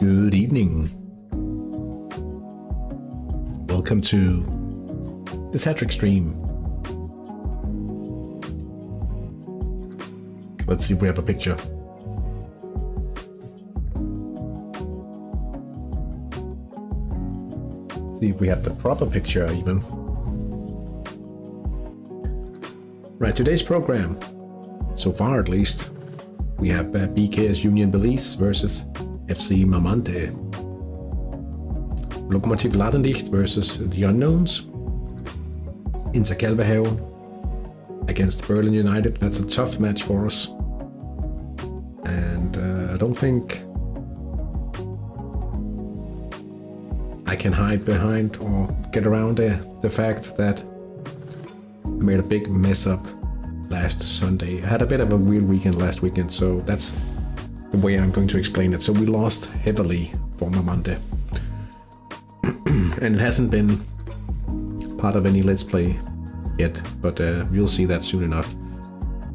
Good evening. Welcome to this Hattrick stream. Let's see if we have a picture. See if we have the proper picture even. Right, today's program, so far at least, we have BKS Union Belize versus FC Mamante. Lokomotiv Ladendicht versus the Unknowns. Inter Kalvehave against Berlin United. That's a tough match for us. And I don't think I can hide behind or get around the fact that I made a big mess up last Sunday. I had a bit of a weird weekend last weekend, so that's the way I'm going to explain it. So we lost heavily for Monday. And it hasn't been part of any Let's Play yet, but we'll see that soon enough.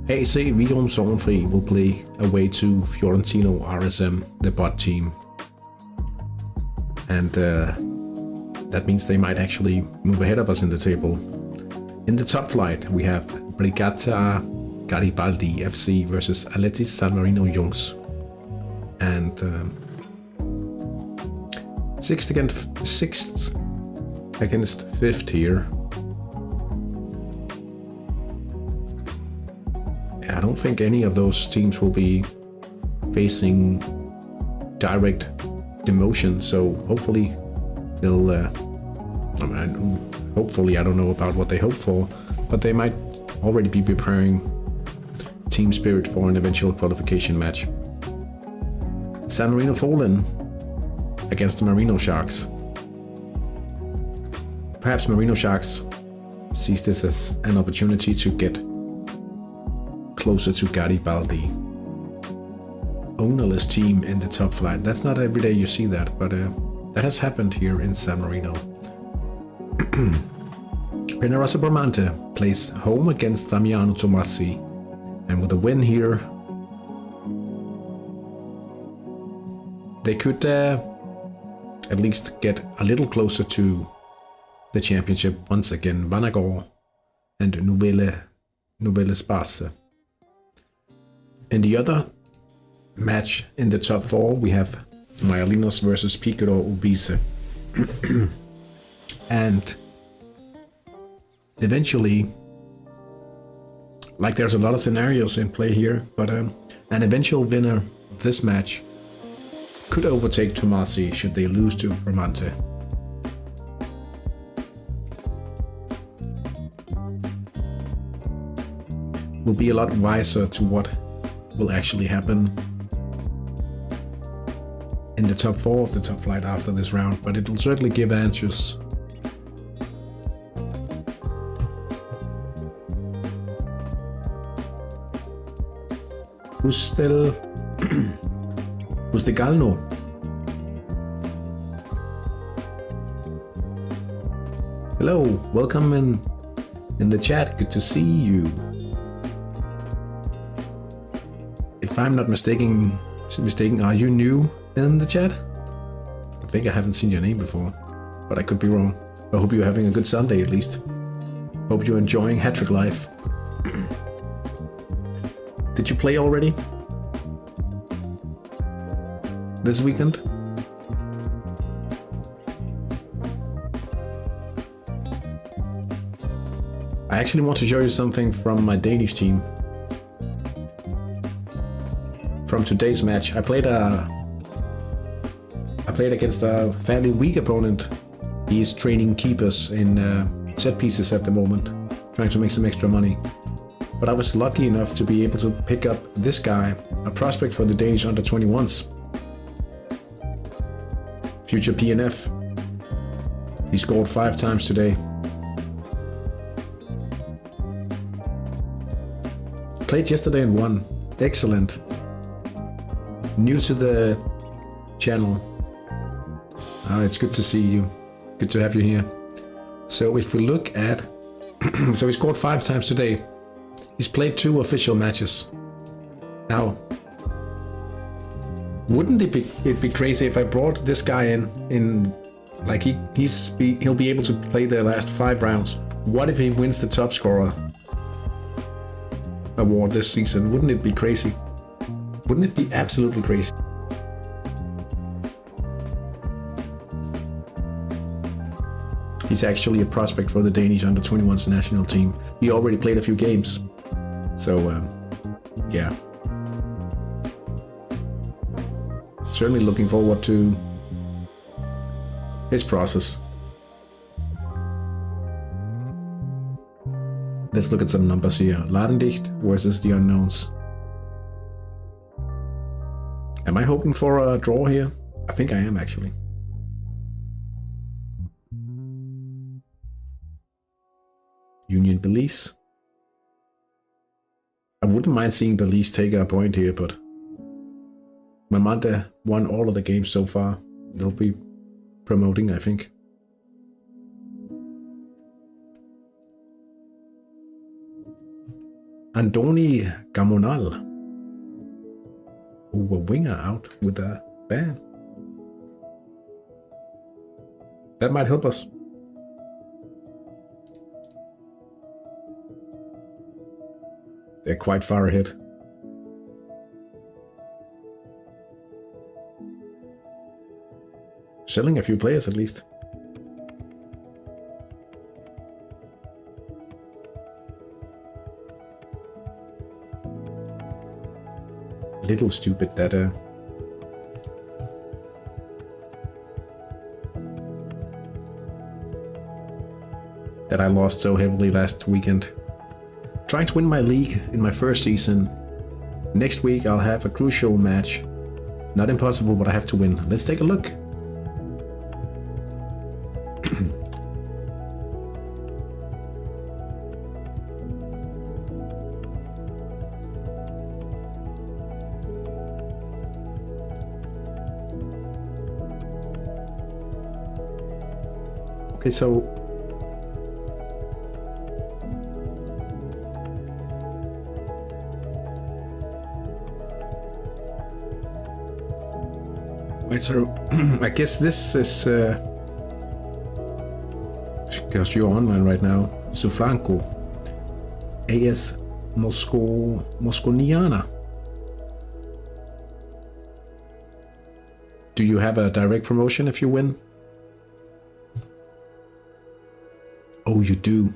AC Vigrum Sorgenfri will play away to Fiorentino RSM, the bot team. And that means they might actually move ahead of us in the table. In the top flight, we have Brigata Garibaldi FC versus Aletis San Marino Jungs. And sixth against fifth here. I don't think any of those teams will be facing direct demotion, so hopefully they'll hopefully, I don't know about what they hope for, but they might already be preparing team spirit for an eventual qualification match. San Marino Fallen against the Marino Sharks. Perhaps Marino Sharks sees this as an opportunity to get closer to Garibaldi. Ownerless team in the top flight. That's not every day you see that, but that has happened here in San Marino. Penarosa Bramante plays home against Damiano Tomassi, and with a win here, they could at least get a little closer to the championship once again. Vanagor and Nouvelle Space. In the other match in the top four, we have Maialinos versus Piccolo Ubise. And eventually, like there's a lot of scenarios in play here, but an eventual winner of this match could overtake Tomasi should they lose to Bramante. We'll be a lot wiser to what will actually happen in the top four of the top flight after this round, but it will certainly give answers. Who's the Galno? Hello, welcome in the chat. Good to see you. If I'm not mistaken, are you new in the chat? I think I haven't seen your name before, but I could be wrong. I hope you're having a good Sunday at least. Hope you're enjoying Hattrick life. Did you play already? This weekend? I actually want to show you something from my Danish team. From today's match, I played against a fairly weak opponent. He's training keepers in set pieces at the moment, trying to make some extra money. But I was lucky enough to be able to pick up this guy, a prospect for the Danish under-21s. Future PNF. He scored 5 times today. Played yesterday and won. Excellent. New to the channel. Oh, it's good to see you. Good to have you here. So if we look at... so he scored 5 times today. He's played 2 official matches. Now, wouldn't it be crazy if I brought this guy in like he'll be able to play the last 5 rounds? What if he wins the top scorer award this season? Wouldn't it be crazy? Wouldn't it be absolutely crazy? He's actually a prospect for the Danish under-21s national team. He already played a few games. So, yeah. Certainly looking forward to It's process. Let's look at some numbers here. Ladendicht versus the unknowns. Am I hoping for a draw here? I think I am actually. Union Belize. I wouldn't mind seeing Belize take a point here, but Mamante won all of the games so far. They'll be promoting, I think. Andoni Gamonal. Ooh, a winger out with a ban. That might help us. They're quite far ahead. Selling a few players at least. Little stupid that I lost so heavily last weekend. Trying to win my league in my first season. Next week I'll have a crucial match. Not impossible, but I have to win. Let's take a look. Okay, so wait, so I guess this is because you're online right now. Sufranco, AS Mosconiana. Do you have a direct promotion if you win? Oh, you do.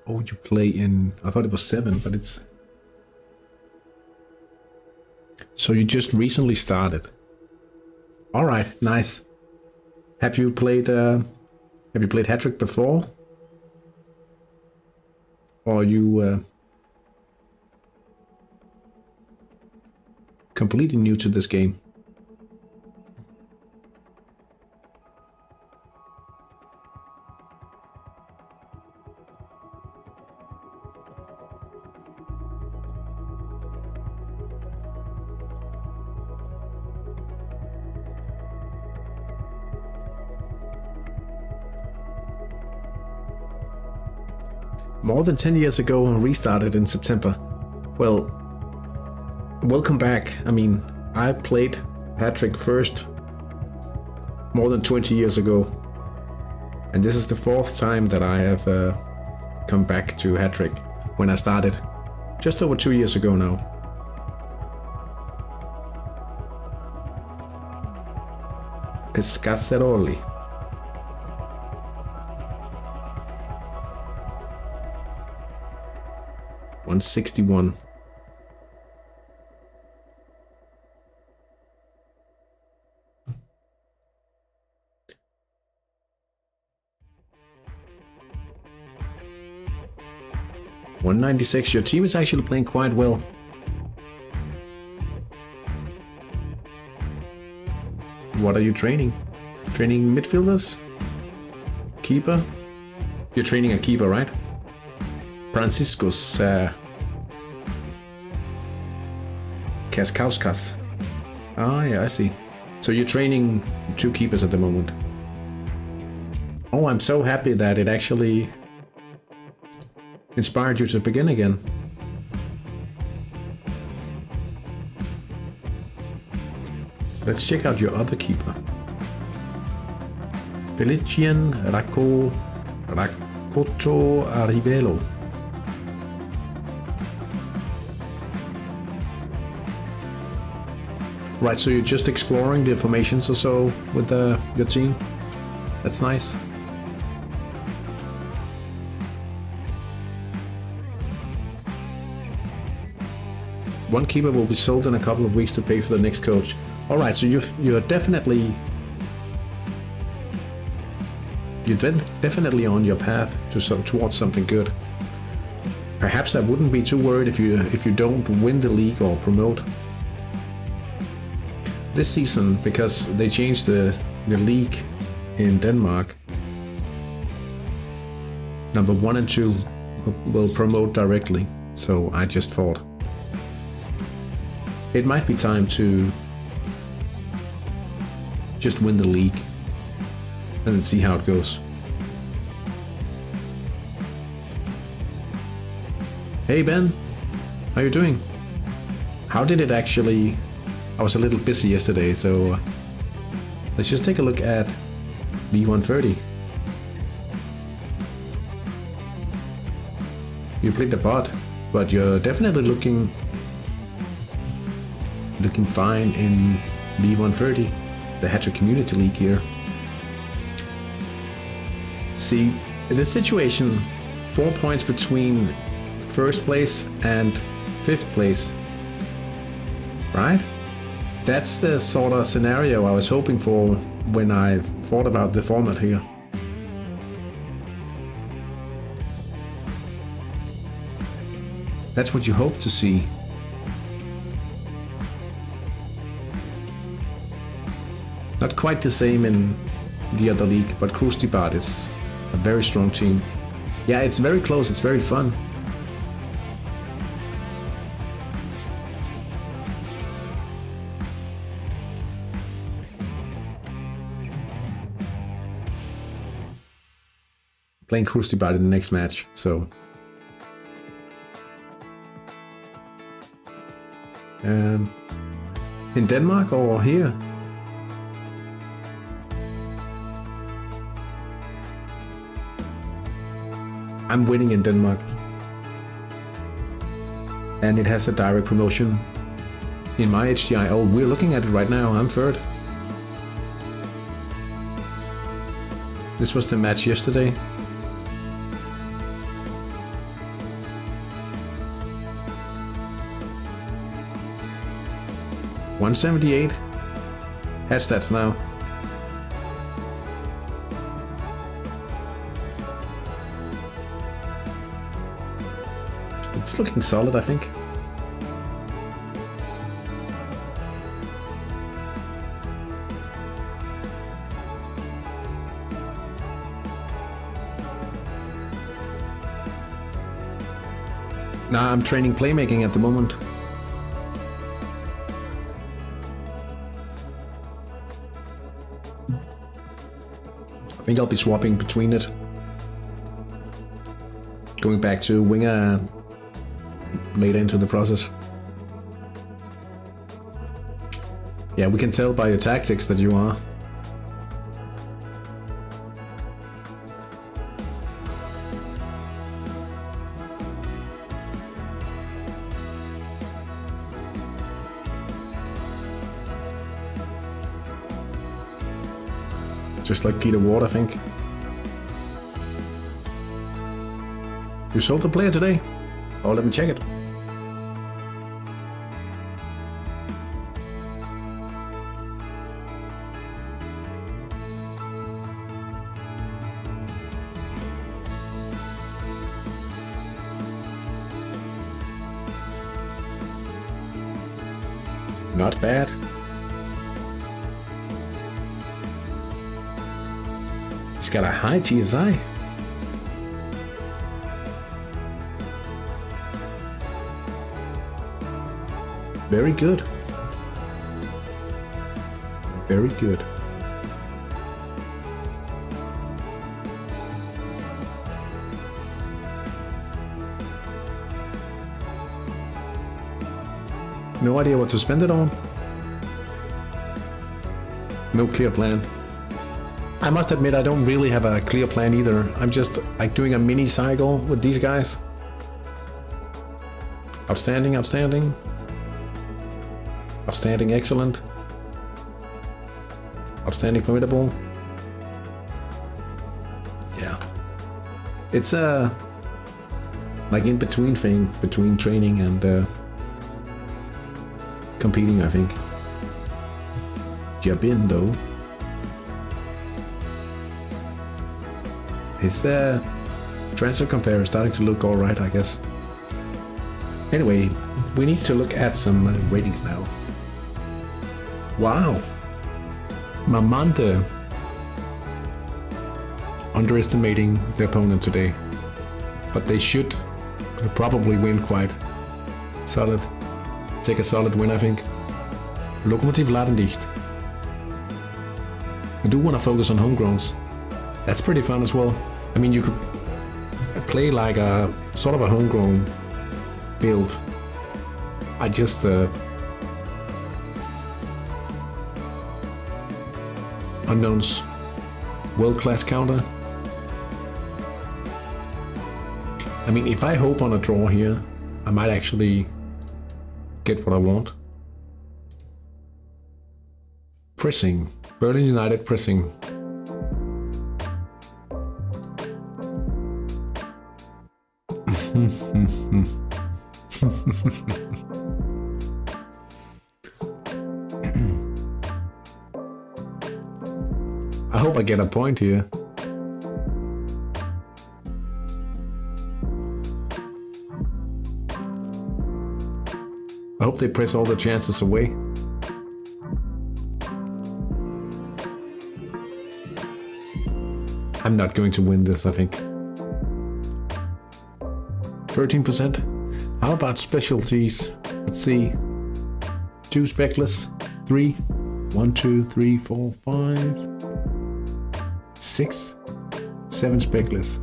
Oh, you play in... I thought it was 7, but it's... So you just recently started. All right, nice. Have you played Hattrick before? Or are you completely new to this game? More than 10 years ago and restarted in September. Well, welcome back. I mean, I played Hattrick first more than 20 years ago. And this is the 4th time that I have come back to Hattrick when I started just over 2 years ago now. Pescaceroli. $161. $196. Your team is actually playing quite well. What are you training? Training midfielders? Keeper? You're training a keeper, right? Franciscus Kaskauskas. Ah, yeah, I see. So you're training 2 keepers at the moment. Oh, I'm so happy that it actually inspired you to begin again. Let's check out your other keeper. Felician Rakoto Arivelo. Right, so you're just exploring the formations or so with your team. That's nice. One keeper will be sold in a couple of weeks to pay for the next coach. All right, so you're definitely on your path towards something good. Perhaps I wouldn't be too worried if you don't win the league or promote this season, because they changed the league in Denmark. Number 1 and 2 will promote directly, so I just thought it might be time to just win the league and then see how it goes. Hey Ben, how you doing? How did it actually... I was a little busy yesterday, so let's just take a look at V130. You played the bot, but you're definitely looking fine in V130, the Hattrick Community League here. See, in this situation, 4 points between first place and 5th place, right? That's the sort of scenario I was hoping for when I thought about the format here. That's what you hope to see. Not quite the same in the other league, but Krusty is a very strong team. Yeah, it's very close, it's very fun. Playing Krusty in the next match, so... in Denmark or here? I'm winning in Denmark. And it has a direct promotion. In my HDI, oh, we're looking at it right now, I'm 3rd. This was the match yesterday. $178. Head stats now. It's looking solid, I think. Nah, I'm training playmaking at the moment. I think I'll be swapping between it. Going back to winger later into the process. Yeah, we can tell by your tactics that you are. Just like Peter Ward, I think. You sold a player today? Oh, let me check it. Not bad. He's got a high TSI. Very good. Very good. No idea what to spend it on. No clear plan. I must admit I don't really have a clear plan either. I'm just like doing a mini cycle with these guys. Outstanding, outstanding. Outstanding, excellent. Outstanding, formidable. Yeah. It's a like in between thing between training and competing, I think. Jabin, though. His transfer compare is starting to look alright, I guess. Anyway, we need to look at some ratings now. Wow. Mamante underestimating the opponent today. But they should probably win quite solid. Take a solid win, I think. Lokomotiv Ladendicht. I do want to focus on homegrowns. That's pretty fun as well. I mean, you could play like a sort of a homegrown build. I just unknowns world-class counter. I mean, if I hope on a draw here, I might actually get what I want. Pressing. Berlin United pressing. I hope I get a point here. I hope they press all the chances away. I'm not going to win this, I think. 13%. How about specialties? Let's see. 2 speckless. 3. 1, 2, 3, 4, 5. 6. 7 speckless.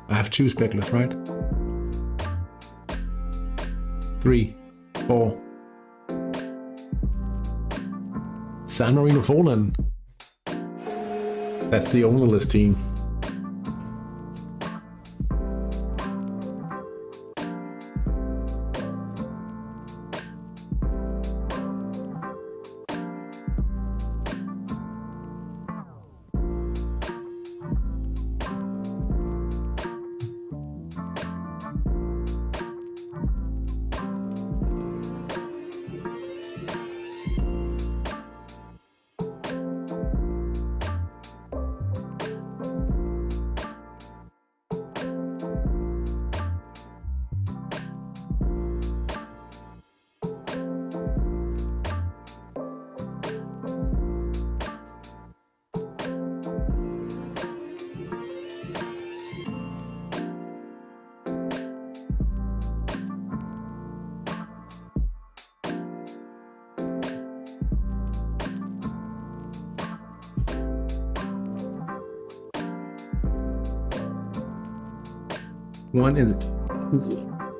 I have 2 speckless, right? 3. 4. San Marino fallen. That's the ownerless team. One is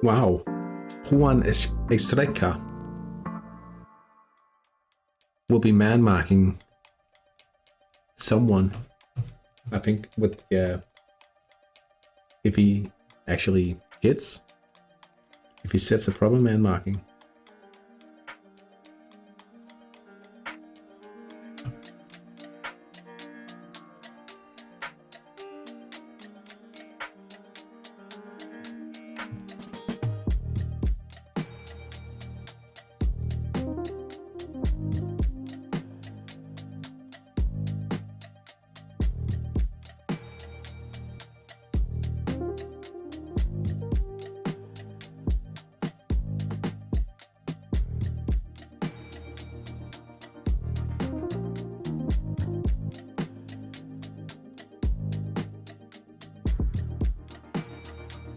wow. Juan Estreca will be man marking someone. I think with if he actually hits, if he sets a proper man marking.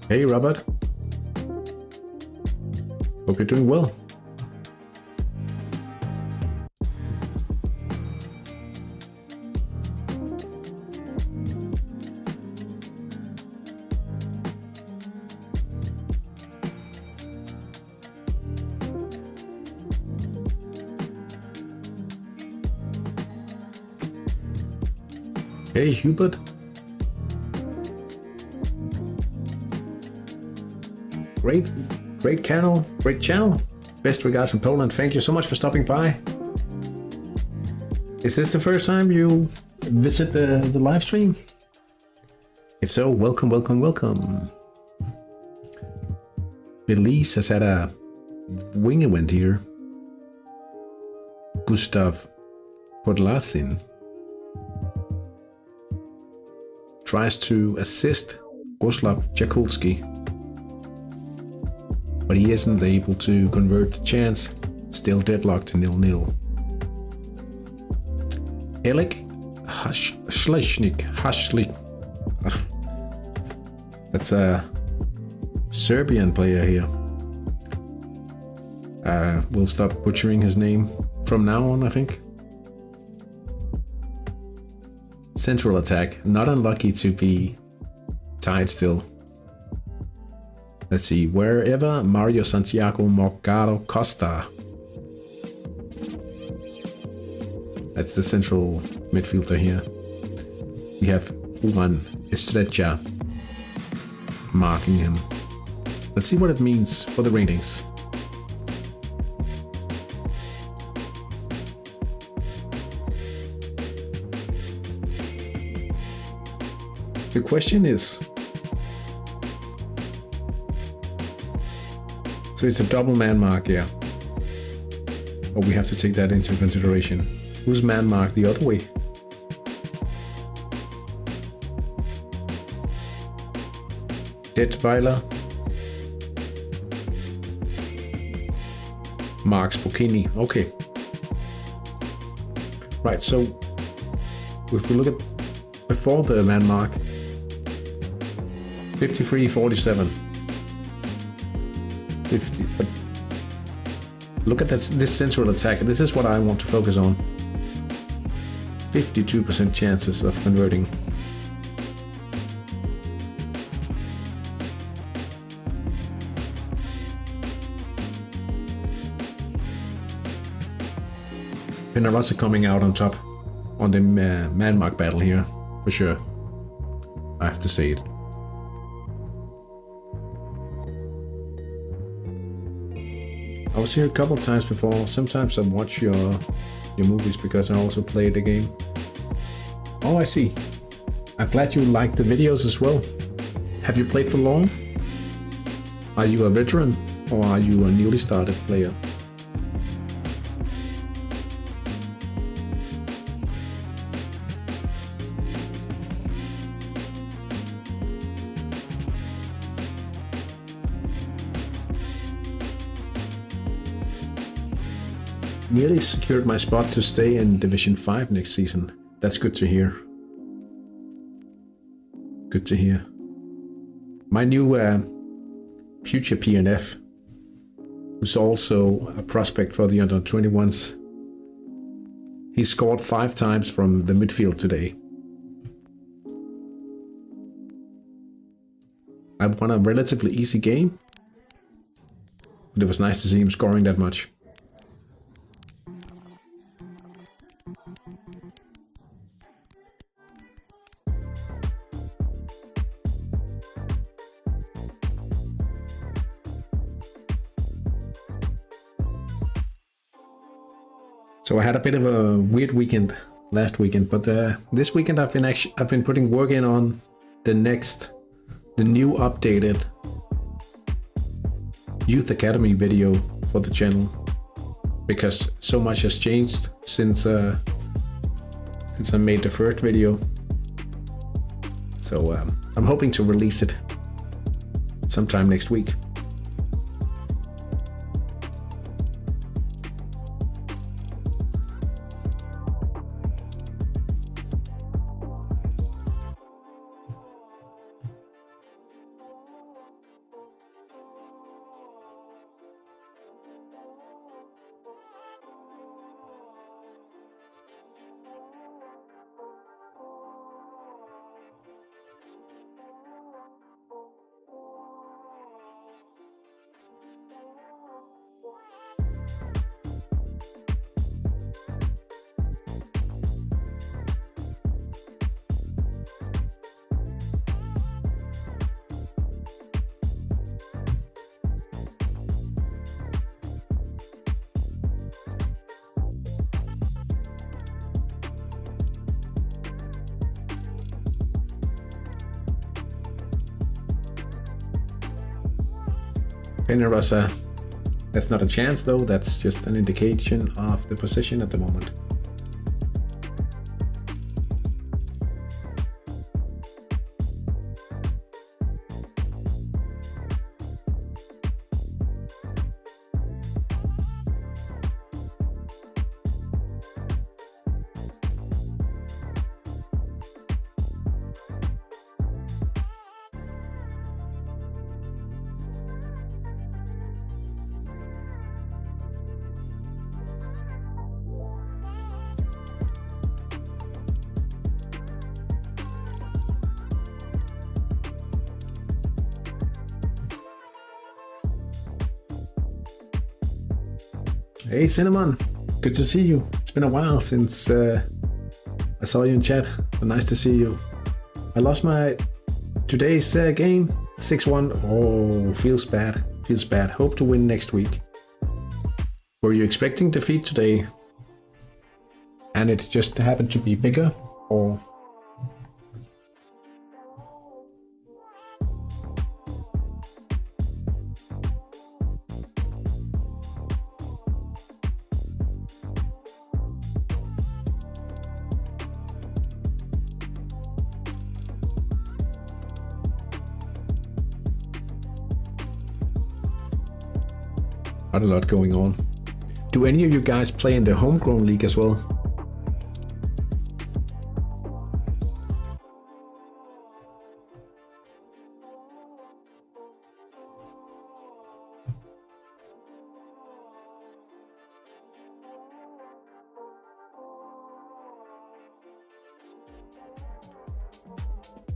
Hey Robert, hope you're doing well. Hey Hubert. Great channel. Best regards from Poland. Thank you so much for stopping by. Is this the first time you visit the live stream? If so, welcome. Belize has had a wing event here. Gustav Podlasin tries to assist Roslav Jakulski, but he isn't able to convert the chance. Still deadlocked to 0-0. Elik Hashlik. That's a Serbian player here. We'll stop butchering his name from now on, I think. Central attack. Not unlucky to be tied still. Let's see. Wherever Mario Santiago Morgado Costa. That's the central midfielder here. We have Juan Estrella marking him. Let's see what it means for the ratings. The question is, so it's a double man mark, yeah. But we have to take that into consideration. Who's man marked the other way? Detweiler marks Bocchini. Okay. Right, so if we look at before the man mark, 53-47. 50, but look at this central attack. This is what I want to focus on. 52% chances of converting. Penarossi coming out on top on the man mark battle here, for sure. I have to say it. I was here a couple times before. Sometimes I watch your movies because I also play the game. Oh, I see. I'm glad you like the videos as well. Have you played for long? Are you a veteran or are you a newly started player? Nearly secured my spot to stay in Division 5 next season. That's good to hear. Good to hear. My new future PNF, who's also a prospect for the under-21s, he scored 5 times from the midfield today. I won a relatively easy game, but it was nice to see him scoring that much. So I had a bit of a weird weekend last weekend, but this weekend I've been putting work in on the new updated Youth Academy video for the channel, because so much has changed since I made the first video. So I'm hoping to release it sometime next week. Penarossi That's not a chance though, that's just an indication of the position at the moment. Hey Cinnamon, good to see you. It's been a while since I saw you in chat. Nice to see you. I lost my today's game 6-1. Oh, feels bad. Feels bad. Hope to win next week. Were you expecting defeat today? And it just happened to be bigger, or? Quite a lot going on. Do any of you guys play in the homegrown league as well?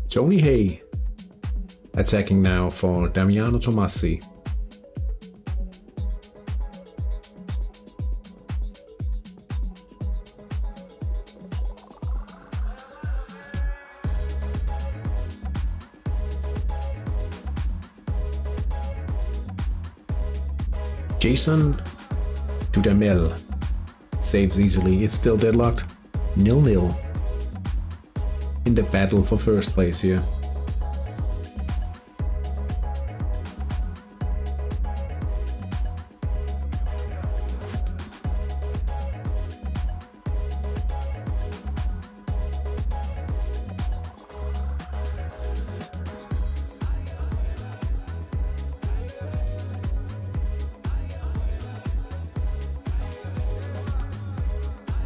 Tony Hay attacking now for Damiano Tomassi. Jason Dudamel saves easily. It's still deadlocked. 0-0 in the battle for first place here.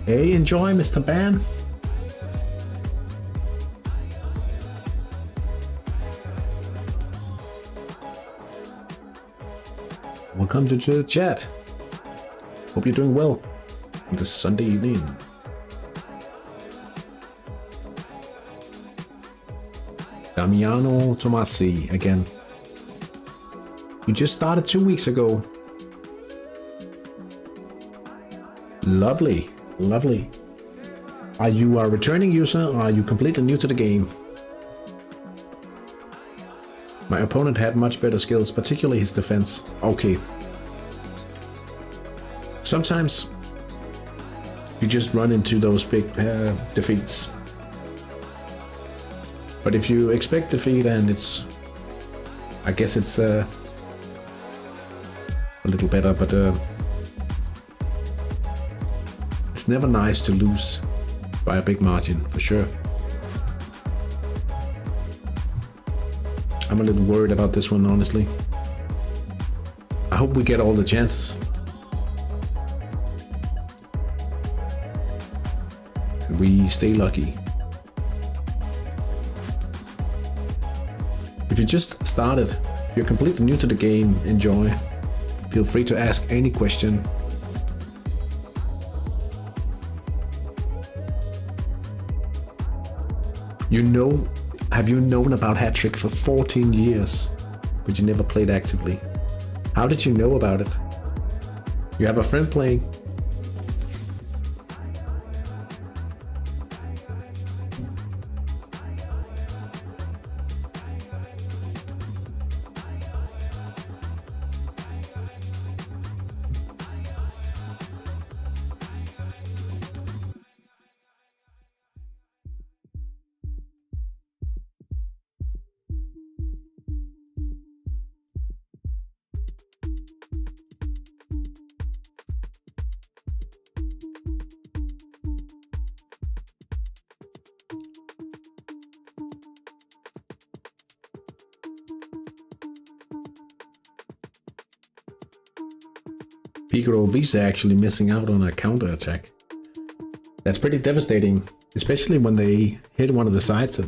Hey, enjoy, Mr. Ban. Welcome to the chat. Hope you're doing well this Sunday evening. Damiano Tomassi again. We just started 2 weeks ago. Lovely. Lovely. Are you a returning user or are you completely new to the game? My opponent had much better skills, particularly his defense. Okay. Sometimes you just run into those big defeats. But if you expect defeat and it's... I guess it's a little better, but... it's never nice to lose by a big margin, for sure. I'm a little worried about this one, honestly. I hope we get all the chances. And we stay lucky. If you just started, if you're completely new to the game, enjoy. Feel free to ask any question. Have you known about Hattrick for 14 years, but you never played actively? How did you know about it? You have a friend playing? Piccolo Visa actually missing out on a counter attack. That's pretty devastating, especially when they hit one of the sides.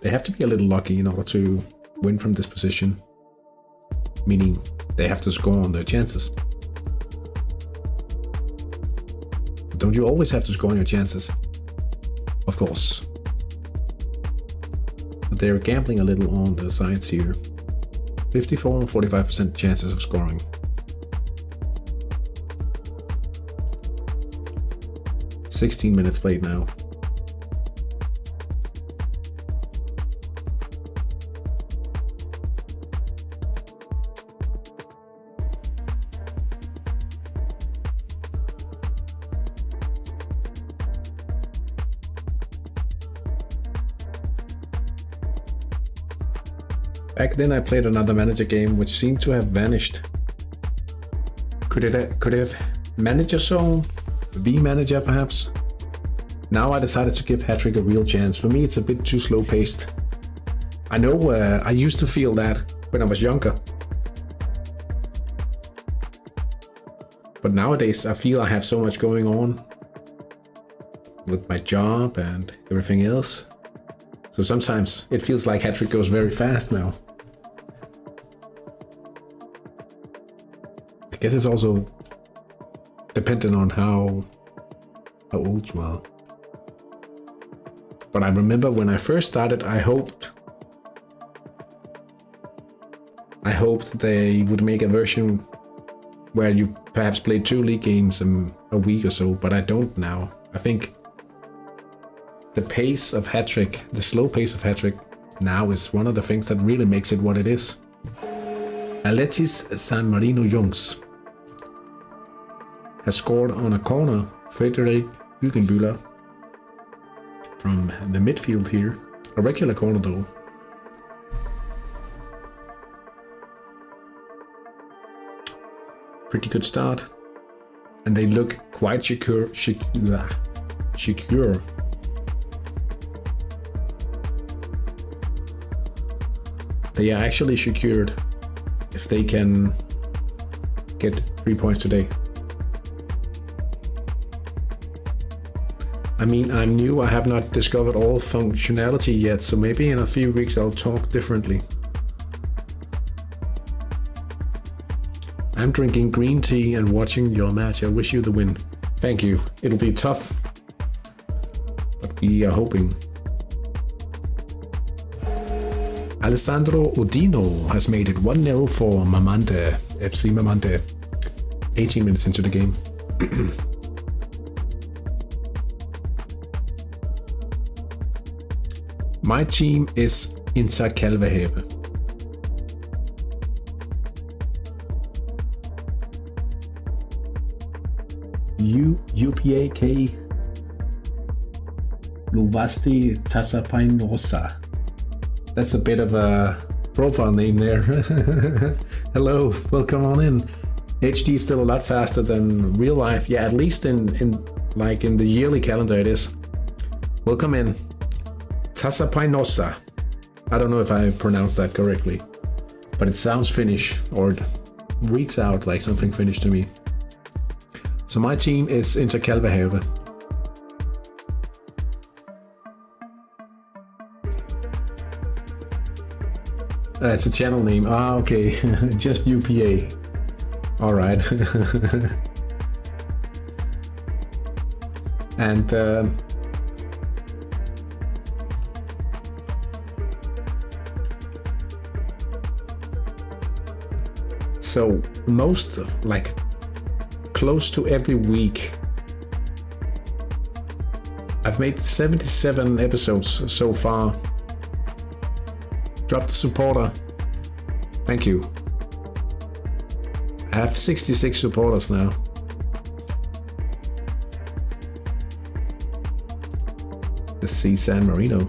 They have to be a little lucky in order to win from this position, meaning they have to score on their chances. But don't you always have to score on your chances? Of course. But they're gambling a little on the sides here. 54 and 45% chances of scoring. "16 minutes played now. Back then I played another manager game which seemed to have vanished. Could it have manager zone? V-manager perhaps? Now I decided to give Hattrick a real chance. For me it's a bit too slow paced. I know I used to feel that when I was younger. But nowadays I feel I have so much going on with my job and everything else. So sometimes it feels like Hattrick goes very fast now. I guess it's also dependent on how old you are. But I remember when I first started, I hoped they would make a version where you perhaps play 2 league games in a week or so, but I don't now. I think the pace of Hattrick, the slow pace of Hattrick now is one of the things that really makes it what it is. Aletis San Marino Jungs has scored on a corner. Frederik Hügenbühler from the midfield here. A regular corner though. Pretty good start. And they look quite secure. They are actually secured if they can get 3 points today. I mean, I'm new, I have not discovered all functionality yet, so maybe in a few weeks I'll talk differently. I'm drinking green tea and watching your match. I wish you the win. Thank you. It'll be tough, but we are hoping. Alessandro Udino has made it 1-0 for Mamante, FC Mamante. 18 minutes into the game. My team is Inter Kalvehave. UPAK Luvasti Tasapainosa. That's a bit of a profile name there. Hello, welcome on in. HD is still a lot faster than real life. Yeah, at least in the yearly calendar it is. Welcome in. Tasapainosa. I don't know if I pronounced that correctly, but it sounds Finnish, or it reads out like something Finnish to me. So my team is Inter Kalvehave. It's a channel name. Ah, okay. Just UPA. All right. And so most of, like, close to every week I've made 77 episodes so far. Drop the supporter. Thank you. I have 66 supporters now. Let's see San Marino.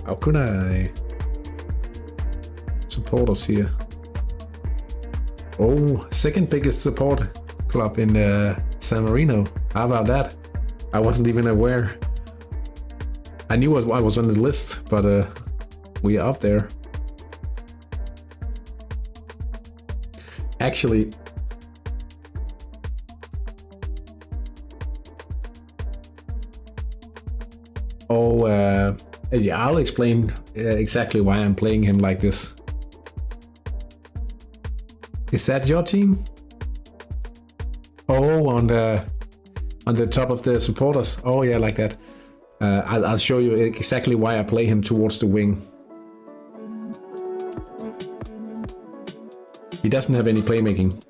How could I support us here? Oh, second biggest support club in San Marino. How about that? I wasn't even aware. I knew I was on the list, but we are up there. Actually, yeah, I'll explain exactly why I'm playing him like this. Is that your team? Oh, on the top of the supporters. Oh yeah, like that. I'll show you exactly why I play him towards the wing. He doesn't have any playmaking.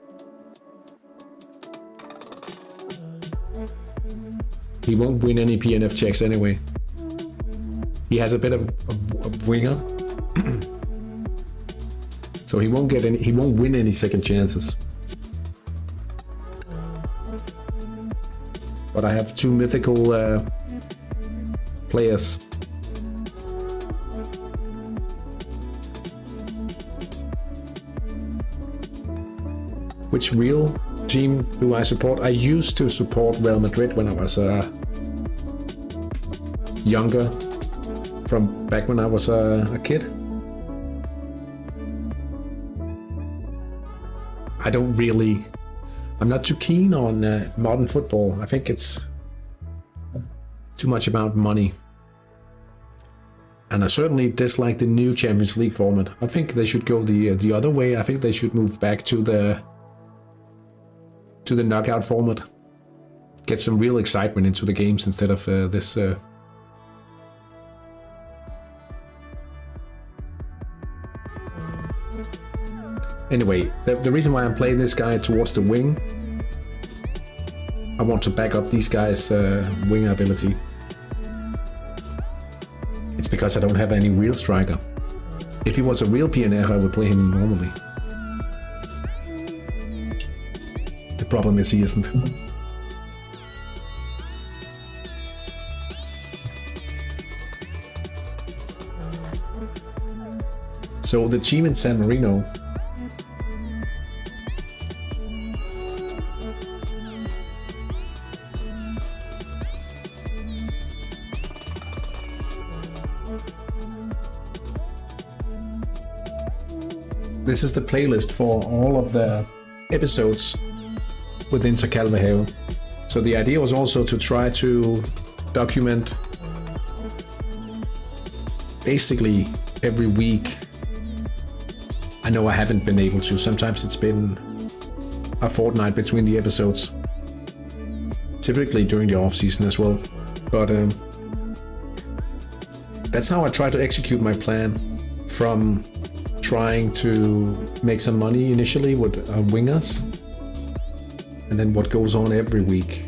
He won't win any PNF checks anyway. He has a bit of a winger. So he won't get any, he won't win any second chances. But I have two mythical players. Which real team do I support? I used to support Real Madrid when I was younger, from back when I was a kid. I'm not too keen on modern football. I think it's too much about money. And I certainly dislike the new Champions League format. I think they should go the other way. I think they should move back to the knockout format. Get some real excitement into the games instead of this. Anyway, the reason why I'm playing this guy towards the wing, I want to back up these guys' winger ability. It's because I don't have any real striker. If he was a real PNR, I would play him normally. The problem is he isn't. So the team in San Marino this is the playlist for all of the episodes within Calvehave. So the idea was also to try to document basically every week. I know I haven't been able to. Sometimes it's been a fortnight between the episodes. Typically during the off season as well. But that's how I try to execute my plan, from trying to make some money initially with wingers, and then what goes on every week.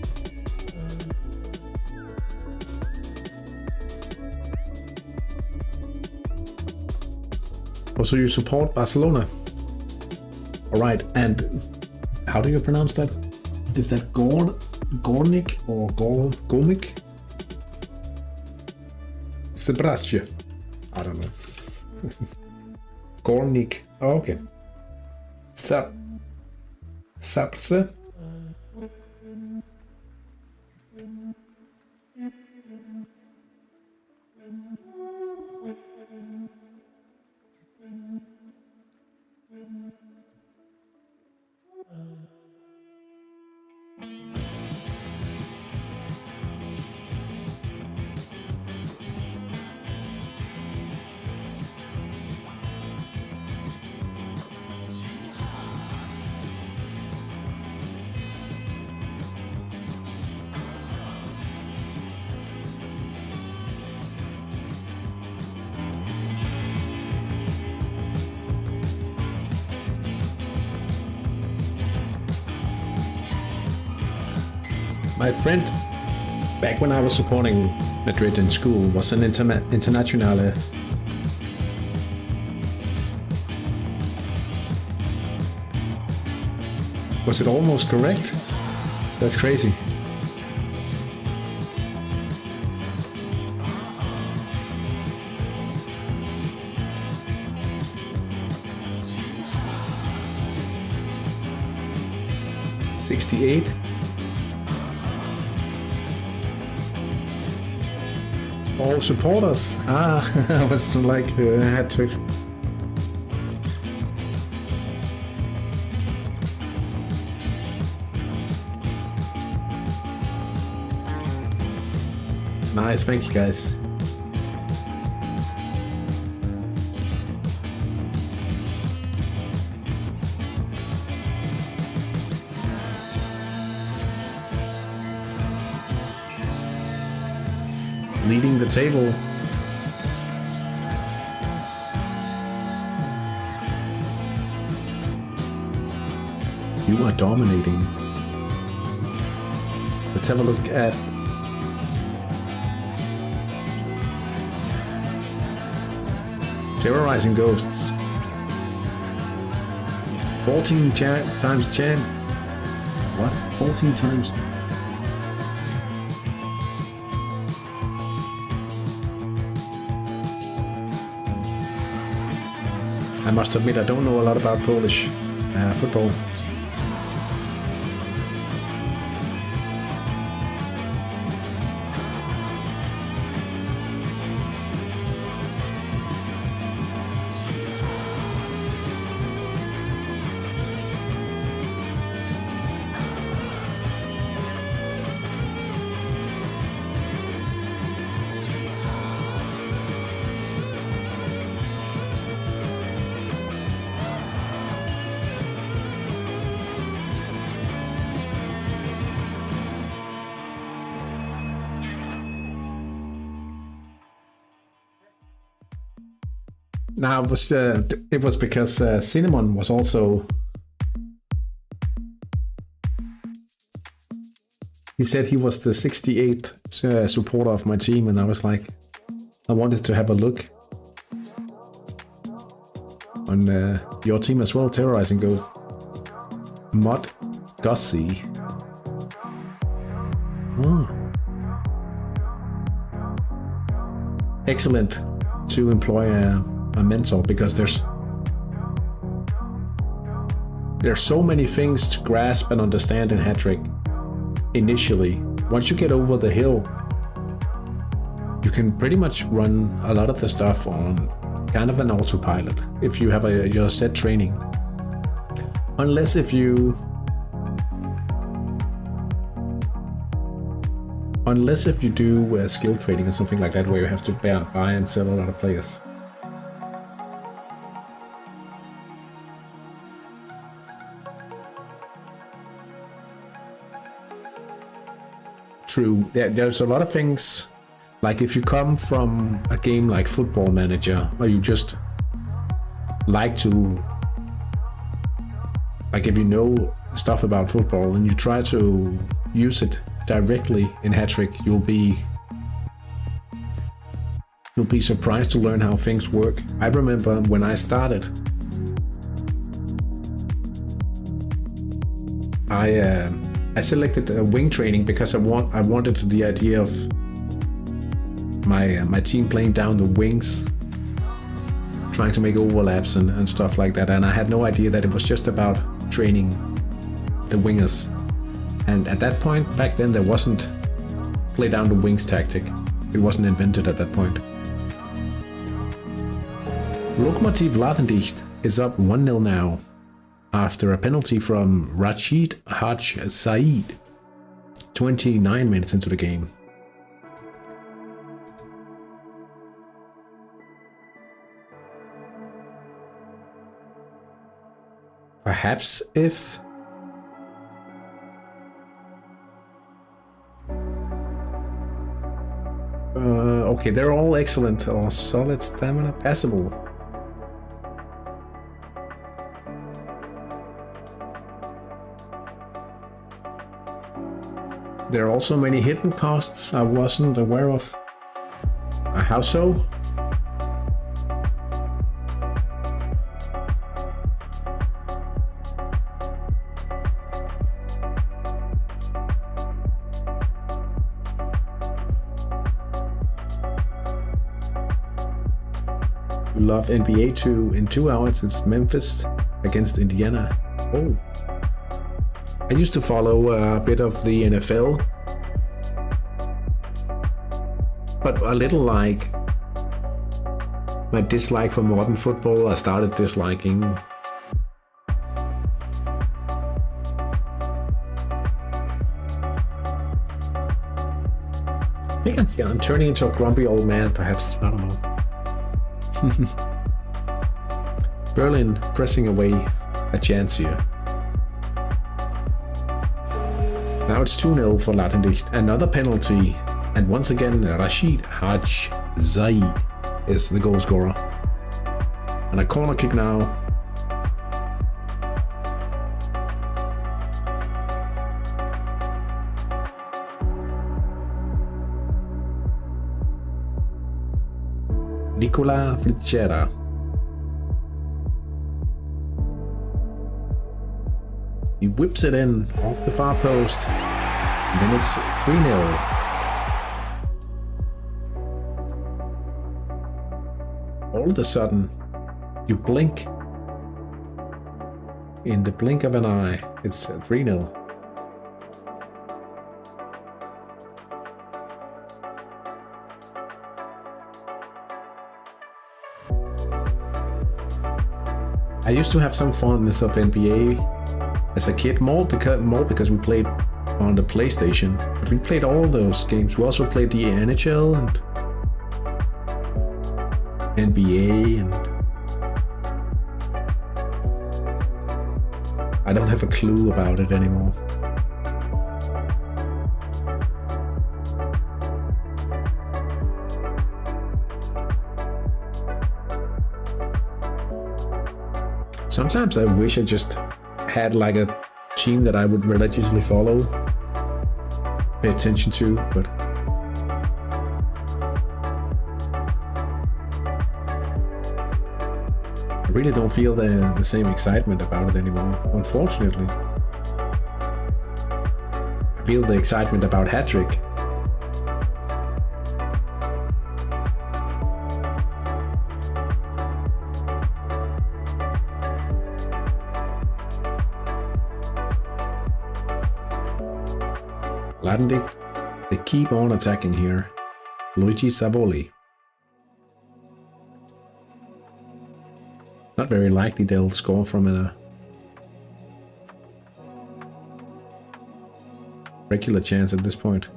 Also, you support Barcelona. Alright, and how do you pronounce that? Is that Gornik or Gormik? Sebastian. I don't know. Gornik. Oh, okay. Sapse. My friend, back when I was supporting Madrid in school, was an internationale. Was it almost correct? That's crazy. '68. All supporters. I was like Hattrick. Nice, thank you guys. Leading the table. You are dominating. Let's have a look at Terrorizing Ghosts. 14 times champ. What? 14 times? I must admit I don't know a lot about Polish football. Now it was because Cinnamon was also. He said he was the 68th supporter of my team, and I was like, I wanted to have a look on your team as well. Terrorizing Ghost. Mod Gussie. Oh. Excellent to employ a mentor, because there's so many things to grasp and understand in Hattrick initially. Once you get over the hill, you can pretty much run a lot of the stuff on kind of an autopilot if you have your set training. Unless if you do skill trading or something like that, where you have to buy and sell a lot of players. True. Yeah, there's a lot of things, like if you come from a game like Football Manager, or you just like to, like if you know stuff about football and you try to use it directly in Hattrick, you'll be surprised to learn how things work. I remember when I started, I selected wing training because I wanted the idea of my team playing down the wings, trying to make overlaps and stuff like that, and I had no idea that it was just about training the wingers. And at that point, back then, there wasn't play down the wings tactic. It wasn't invented at that point. Lokomotiv Ladendicht is up 1-0 now, after a penalty from Rachid Haj Saeed, 29 minutes into the game. Perhaps if okay, they're all excellent or solid stamina passable. There are also many hidden costs I wasn't aware of. How so? Love NBA 2 in 2 hours. It's Memphis against Indiana. Oh. I used to follow a bit of the NFL. But a little like my dislike for modern football, I started disliking. I think I'm turning into a grumpy old man, perhaps. I don't know. Berlin pressing away a chance here. Now it's 2-0 for Lattendicht. Another penalty. And once again, Rashid Hajzai is the goal scorer. And a corner kick now. Nicola Flichera. He whips it in off the far post. And then it's 3-0. All of a sudden, you blink. In the blink of an eye, it's 3-0. I used to have some fondness of NBA as a kid, more because we played on the PlayStation. But we played all those games. We also played the NHL and NBA, and I don't have a clue about it anymore. Sometimes I wish I just had like a team that I would religiously follow, pay attention to, but I really don't feel the same excitement about it anymore, unfortunately. I feel the excitement about Hattrick. Lattendicht, they keep on attacking here. Luigi Savoli. Not very likely they'll score from a regular chance at this point.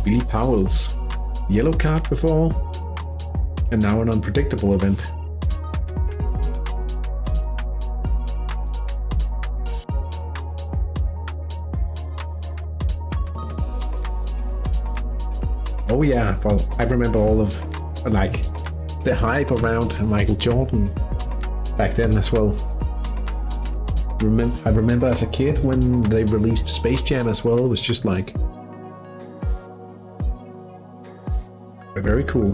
Billy Powell's yellow card before, and now an unpredictable event. Oh yeah, well, I remember all of like the hype around Michael Jordan back then as well. I remember as a kid when they released Space Jam as well, it was just like very cool.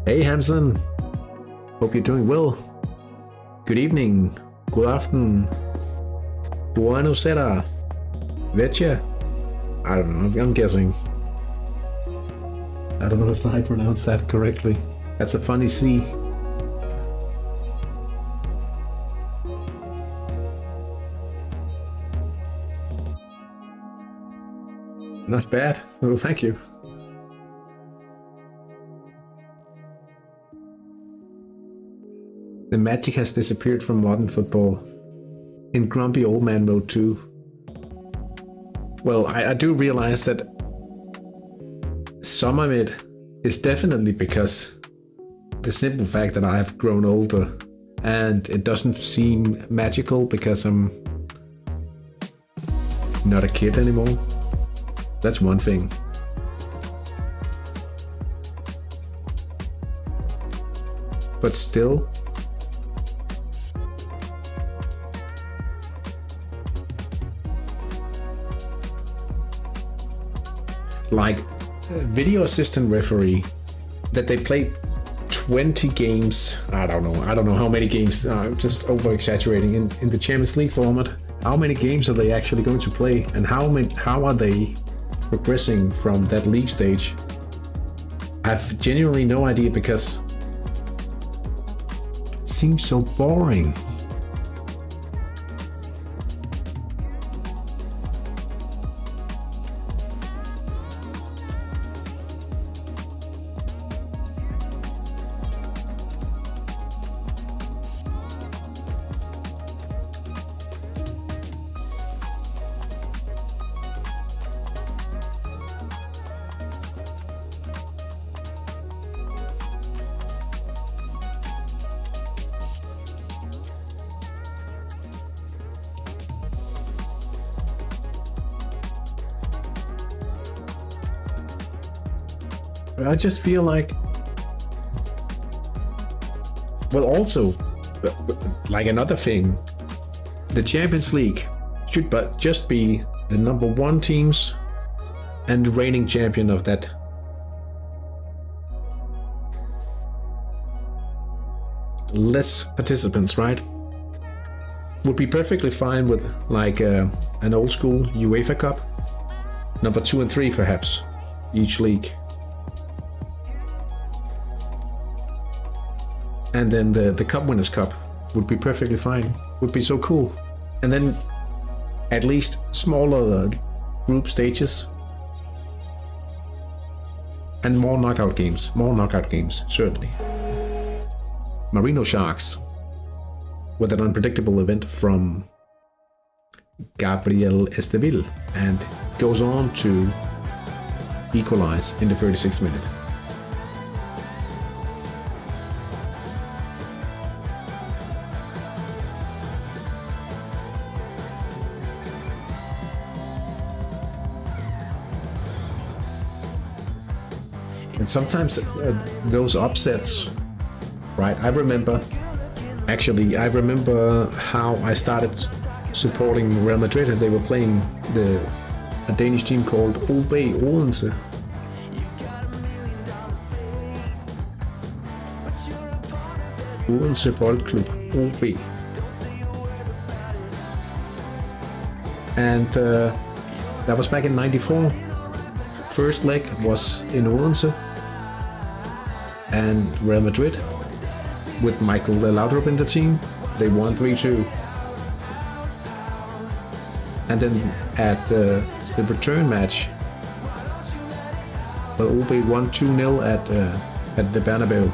Hey Hamson, hope you're doing well. Good evening, good afternoon, buenos era, vecha. I don't know, I'm guessing. I don't know if I pronounced that correctly. That's a funny C. Not bad. Oh, thank you. The magic has disappeared from modern football. In grumpy old man mode too. Well, I do realize that some of it is definitely because the simple fact that I have grown older and it doesn't seem magical because I'm not a kid anymore. That's one thing. But still, like video assistant referee, that they played 20 games. I don't know how many games, just over exaggerating in the Champions League format, How many games are they actually going to play, and how are they progressing from that league stage? I have genuinely no idea, because it seems so boring. I just feel like, well, also, like another thing, the Champions League should but just be the number 1 teams and reigning champion of that. Less participants, right? Would be perfectly fine with like an old school UEFA Cup, number 2 and 3 perhaps, each league. And then the Cup Winners' Cup would be perfectly fine. Would be so cool. And then at least smaller group stages. And more knockout games. More knockout games, certainly. Marino Sharks with an unpredictable event from Gabriel Esteville, and goes on to equalize in the 36th minute. And sometimes those upsets, right? I remember how I started supporting Real Madrid, and they were playing a Danish team called OB Odense. Odense Boldklub, OB. And that was back in '94. First leg was in Odense and Real Madrid with Michael Laudrup in the team. They won 3-2. And then at the return match, OB won 2-0 at the Bernabeu.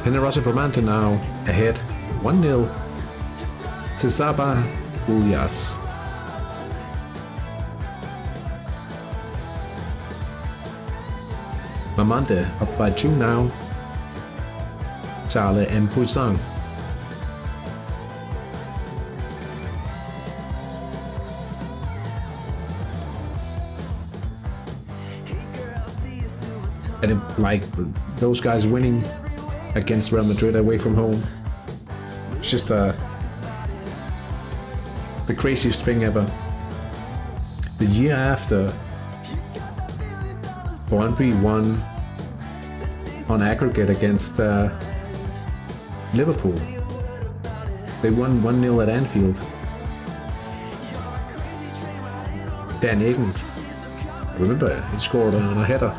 Generosa Pramante now ahead 1-0 to Saba Ulias. Mamante up by 2 now. Tale and Puissant. And like those guys winning against Real Madrid away from home, it's just the craziest thing ever. The year after, Brøndby won on aggregate against Liverpool. They won 1-0 at Anfield. Dan Eggen, remember, he scored on a header.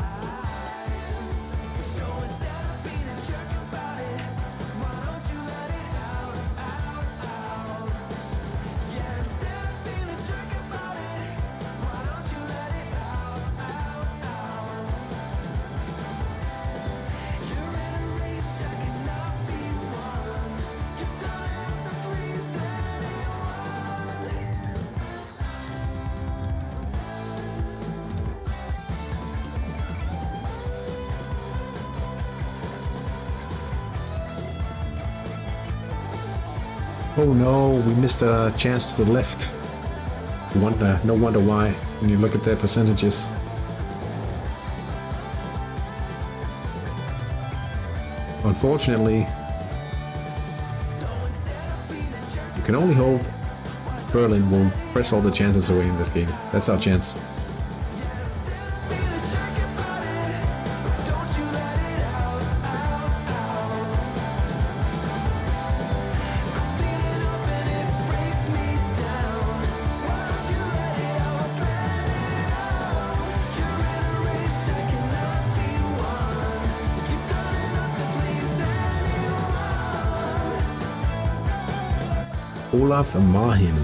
Oh no, we missed a chance to the left. No wonder why, when you look at their percentages. Unfortunately, you can only hope Berlin won't press all the chances away in this game. That's our chance. Olaf Marhin.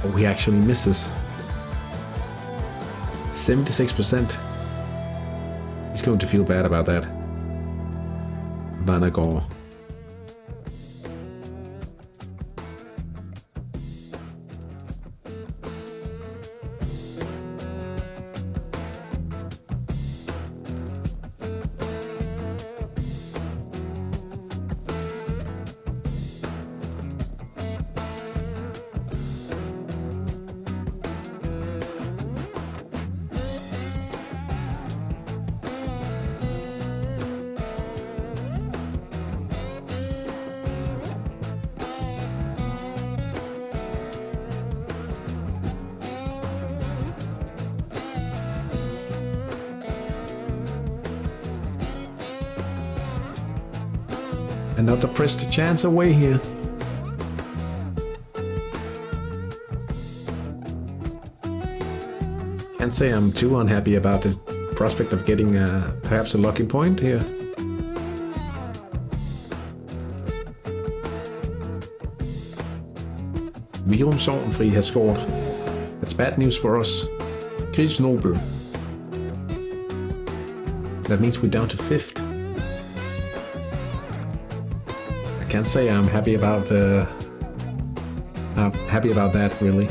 Oh, he actually misses. 76%. He's going to feel bad about that. Vanagor. Another pressed chance away here. Can't say I'm too unhappy about the prospect of getting perhaps a lucky point here. Virum Sorgenfri has scored. That's bad news for us. Chris Nobel. That means we're down to 5th. Can't say I'm happy about that really.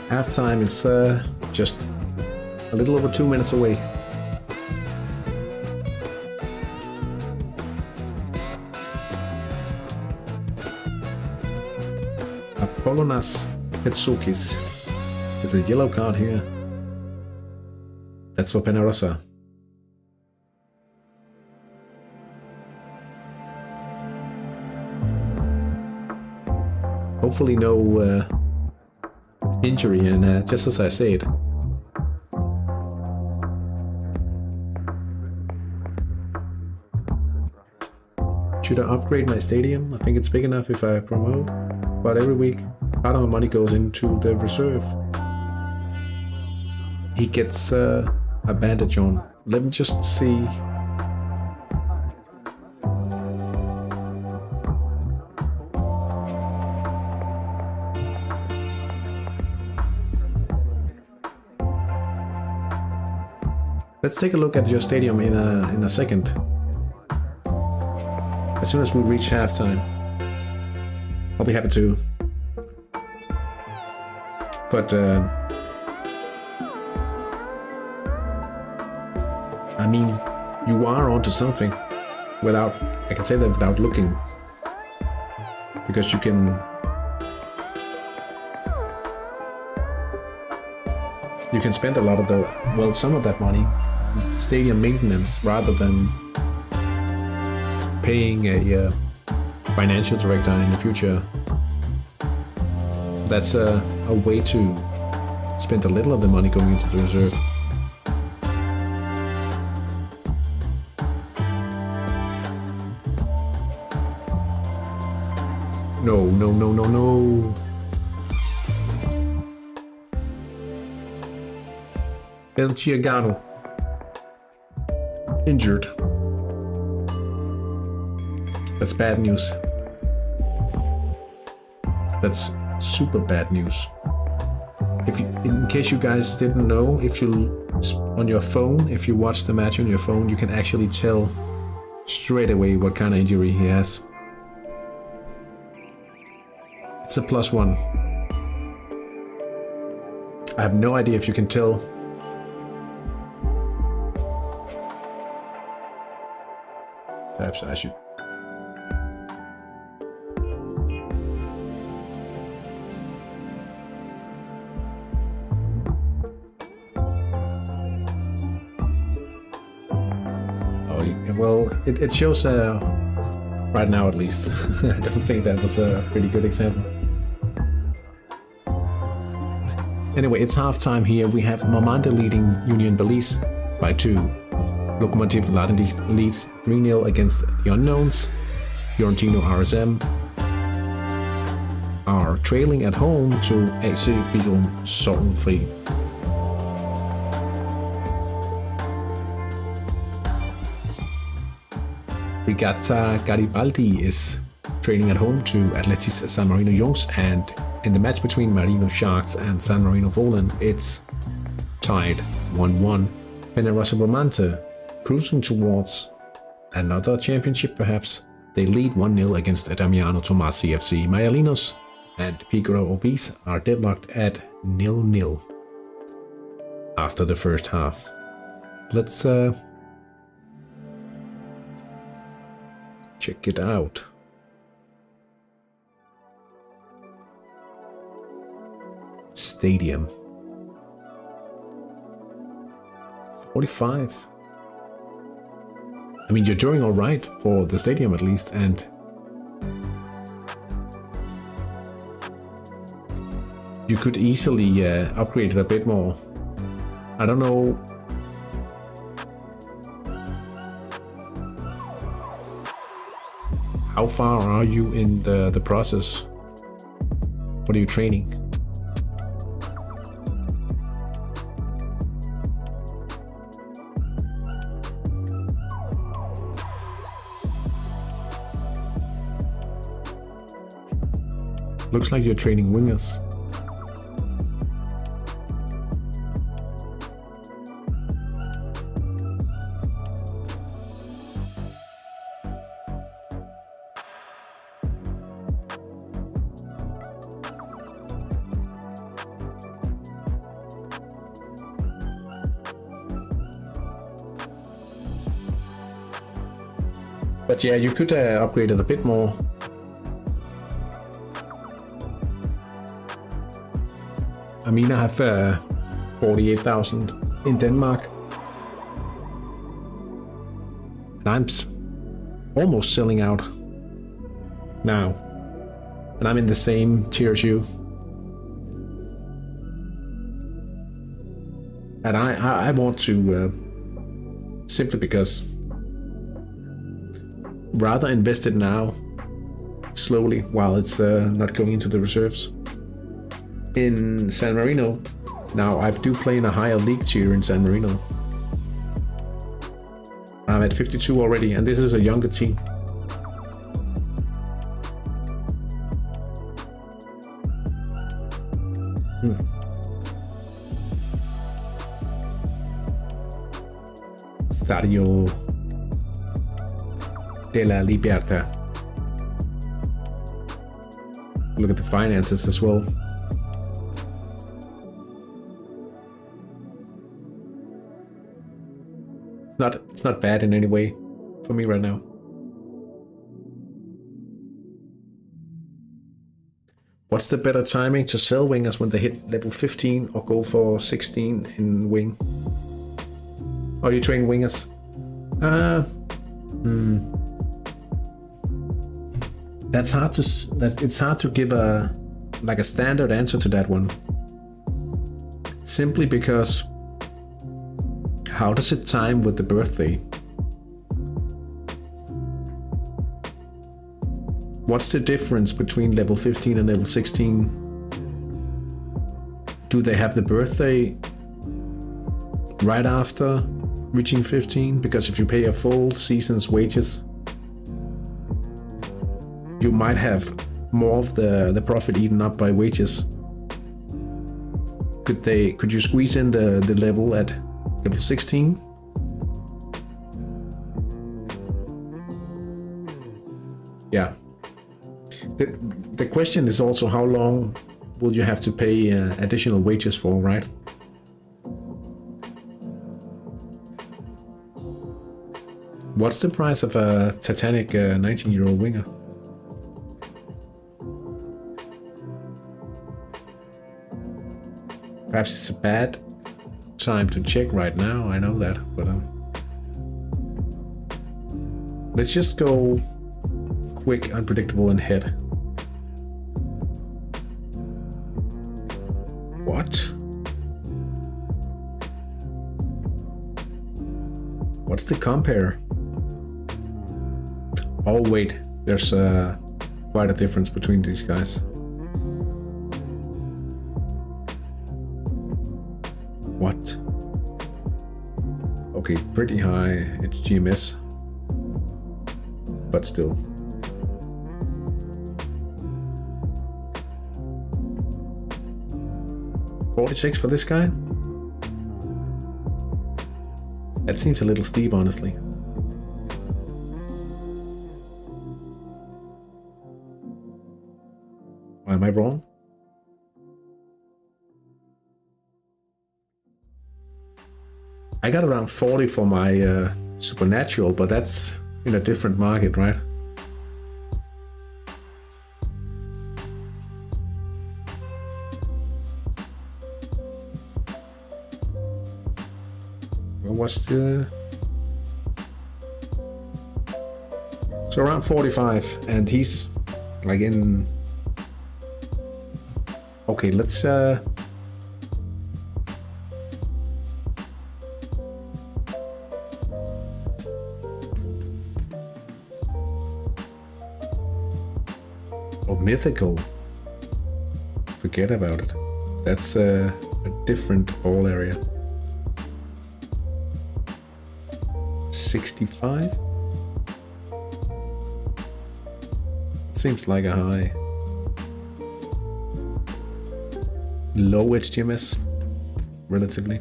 Halftime is just a little over 2 minutes away. Apollonas Petsukis. There's a yellow card here. That's for Penarosa. Hopefully no injury, and just as I said. Should I upgrade my stadium? I think it's big enough if I promote, but every week part of my money goes into the reserve. He gets a bandage on. Let me just see. Let's take a look at your stadium in a second. As soon as we reach halftime. I'll be happy to. But I mean, you are onto something without, I can say that without looking. Because you can spend a lot of some of that money stadium maintenance rather than paying a financial director in the future. That's a way to spend a little of the money going into the reserve. No, no, no, no, no. El Chiagano. Injured. That's bad news. That's super bad news. In case you guys didn't know, if you on your phone, if you watch the match on your phone, you can actually tell straight away what kind of injury he has. It's a +1. I have no idea if you can tell. Perhaps I should. Oh, well, it shows a Right now, at least. I don't think that was a pretty good example. Anyway, it's halftime here. We have Marmande leading Union Belize by 2. Lokomotiv Ladenlicht leads 3-0 against the Unknowns. Fiorentino RSM are trailing at home to AC Billund Sorgenfri. Regatta Garibaldi is trailing at home to Atletis San Marino Jungs, and in the match between Marino Sharks and San Marino Volen, it's tied 1-1. Peñarrosa Romante cruising towards another championship perhaps. They lead 1-0 against Damiano Tomasi FC. Maialinos and Pigaro Obis are deadlocked at 0-0 after the first half. Let's check it out. Stadium. 45. I mean, you're doing all right for the stadium at least, and you could easily upgrade it a bit more. I don't know. How far are you in the process? What are you training? Looks like you're training wingers. But yeah, you could upgrade it a bit more. I mean, I have 48,000 in Denmark. And I'm almost selling out now. And I'm in the same tier as you. And I want to, simply because rather invest it now, slowly, while it's not going into the reserves. In San Marino, now I do play in a higher league tier in San Marino. I'm at 52 already, and this is a younger team. Stadio della Libertà. Look at the finances as well. It's not bad in any way for me right now. What's the better timing to sell wingers, when they hit level 15 or go for 16 in wing? Are you training wingers? That's hard to. It's hard to give a standard answer to that one. Simply because, how does it time with the birthday? What's the difference between level 15 and level 16? Do they have the birthday right after reaching 15? Because if you pay a full season's wages, you might have more of the profit eaten up by wages. Could you squeeze in the level at level 16? Yeah. The question is also, how long will you have to pay additional wages for, right? What's the price of a Titanic 19-year-old winger? Perhaps it's a bad time to check right now, I know that, but let's just go quick, unpredictable, and head. What? What's the compare? Oh wait, there's quite a difference between these guys. What? Okay, pretty high. It's GMS, but still. $46 for this guy? That seems a little steep, honestly. Why am I wrong? I got around 40 for my supernatural, but that's in a different market, right? What was the... So around 45, and he's like in... Okay, let's Oh, mythical. Forget about it. That's a different ball area. 65? Seems like a high. Low HGMS, relatively.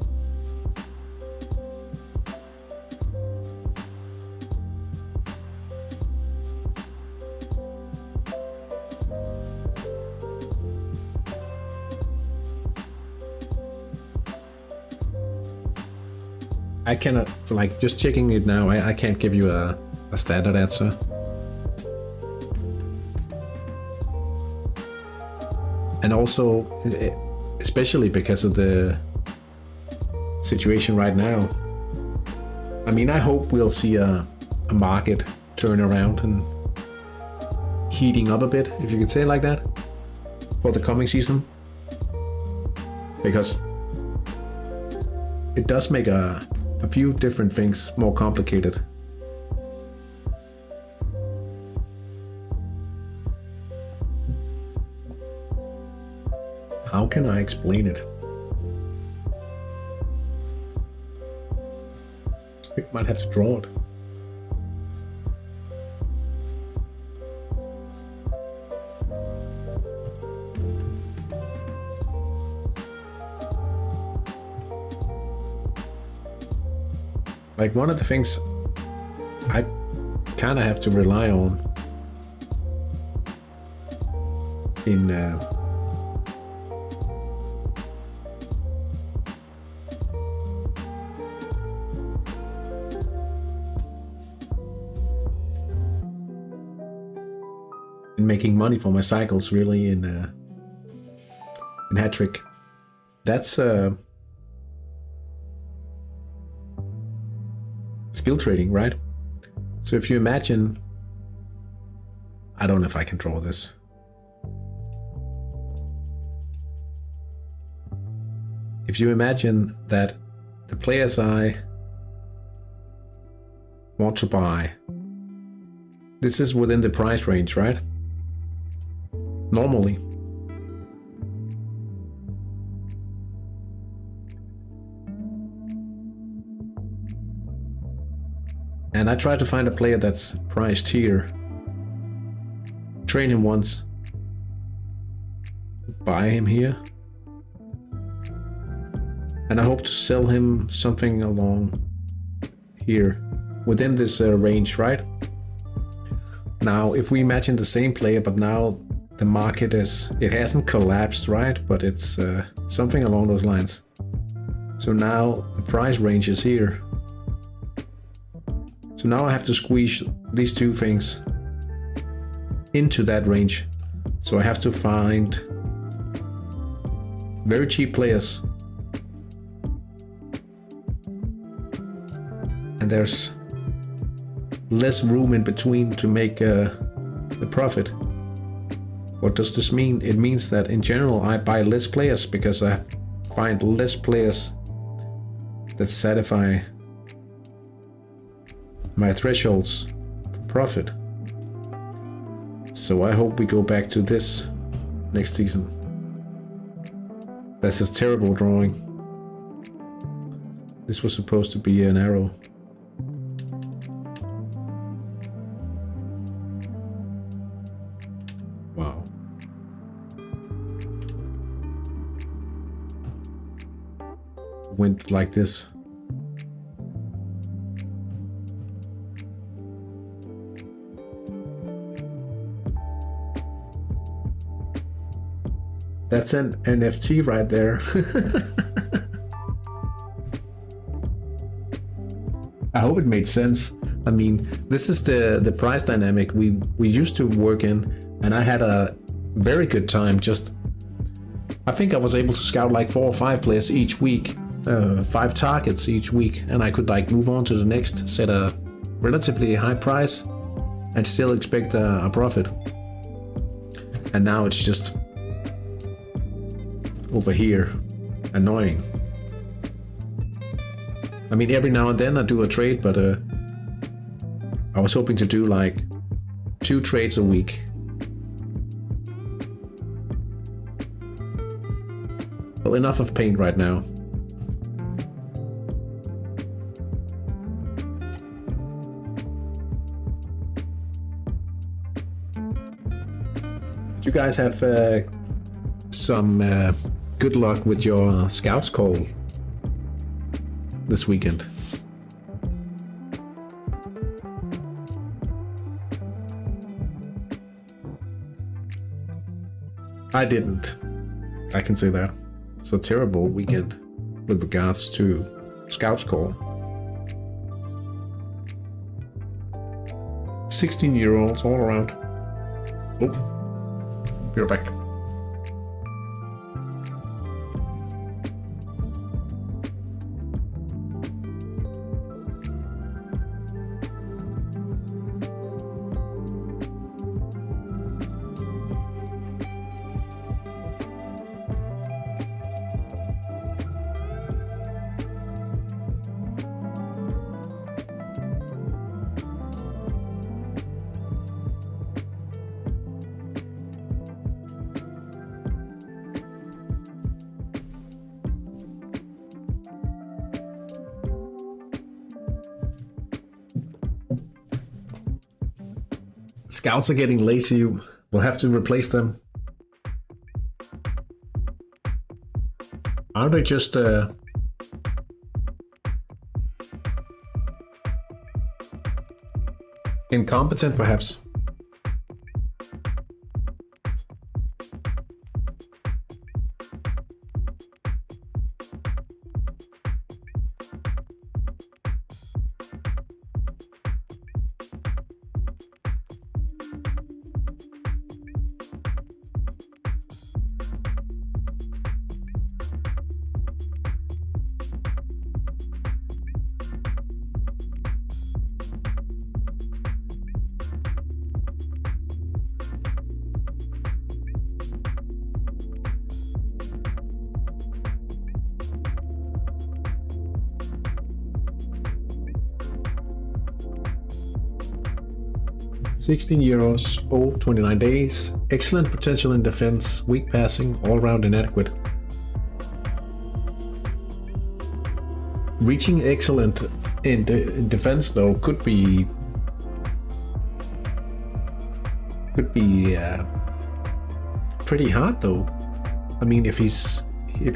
I cannot, like, just checking it now, I can't give you a standard answer. And also, especially because of the situation right now, I mean, I hope we'll see a market turn around and heating up a bit, if you could say it like that, for the coming season. Because it does make a few different things more complicated. How can I explain it? We might have to draw it. Like, one of the things I kind of have to rely on in making money for my cycles, really, in Hattrick. That's skill trading, right? So if you imagine, I don't know if I can draw this. If you imagine that the players I want to buy, this is within the price range, right? Normally. And I try to find a player that's priced here. Train him once. Buy him here. And I hope to sell him something along here. Within this range, right? Now, if we imagine the same player, but now the market is... It hasn't collapsed, right? But it's something along those lines. So now the price range is here. So now I have to squeeze these two things into that range. So I have to find very cheap players. And there's less room in between to make the profit. What does this mean? It means that in general I buy less players because I find less players that satisfy my thresholds for profit. So I hope we go back to this next season. That's a terrible drawing. This was supposed to be an arrow. Wow. Went like this. That's an NFT right there. I hope it made sense. I mean, this is the price dynamic we used to work in, and I had a very good time. Just, I think I was able to scout like 4 or 5 players each week, 5 targets each week, and I could like move on to the next, set a relatively high price, and still expect a profit. And now it's just over here, annoying. I mean, every now and then I do a trade, but I was hoping to do like 2 trades a week. Well, enough of paint right now. Do you guys have some good luck with your scouts call this weekend? I didn't. I can say that. It's a terrible weekend with regards to scouts call. 16-year-olds all around. Oh, be right back. Scouts are getting lazy. We'll have to replace them. Aren't they just incompetent, perhaps? €16, old, 29 days, excellent potential in defense, weak passing, all-round inadequate. Reaching excellent in defense though could be pretty hard though. I mean, if he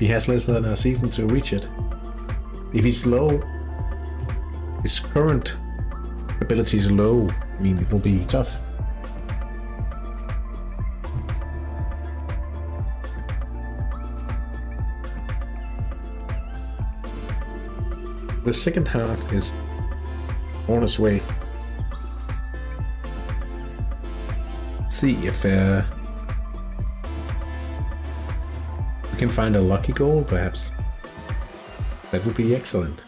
has less than a season to reach it, if he's low, his current ability is low. I mean, it will be tough. The second half is on its way. Let's see if we can find a lucky goal, perhaps. That would be excellent.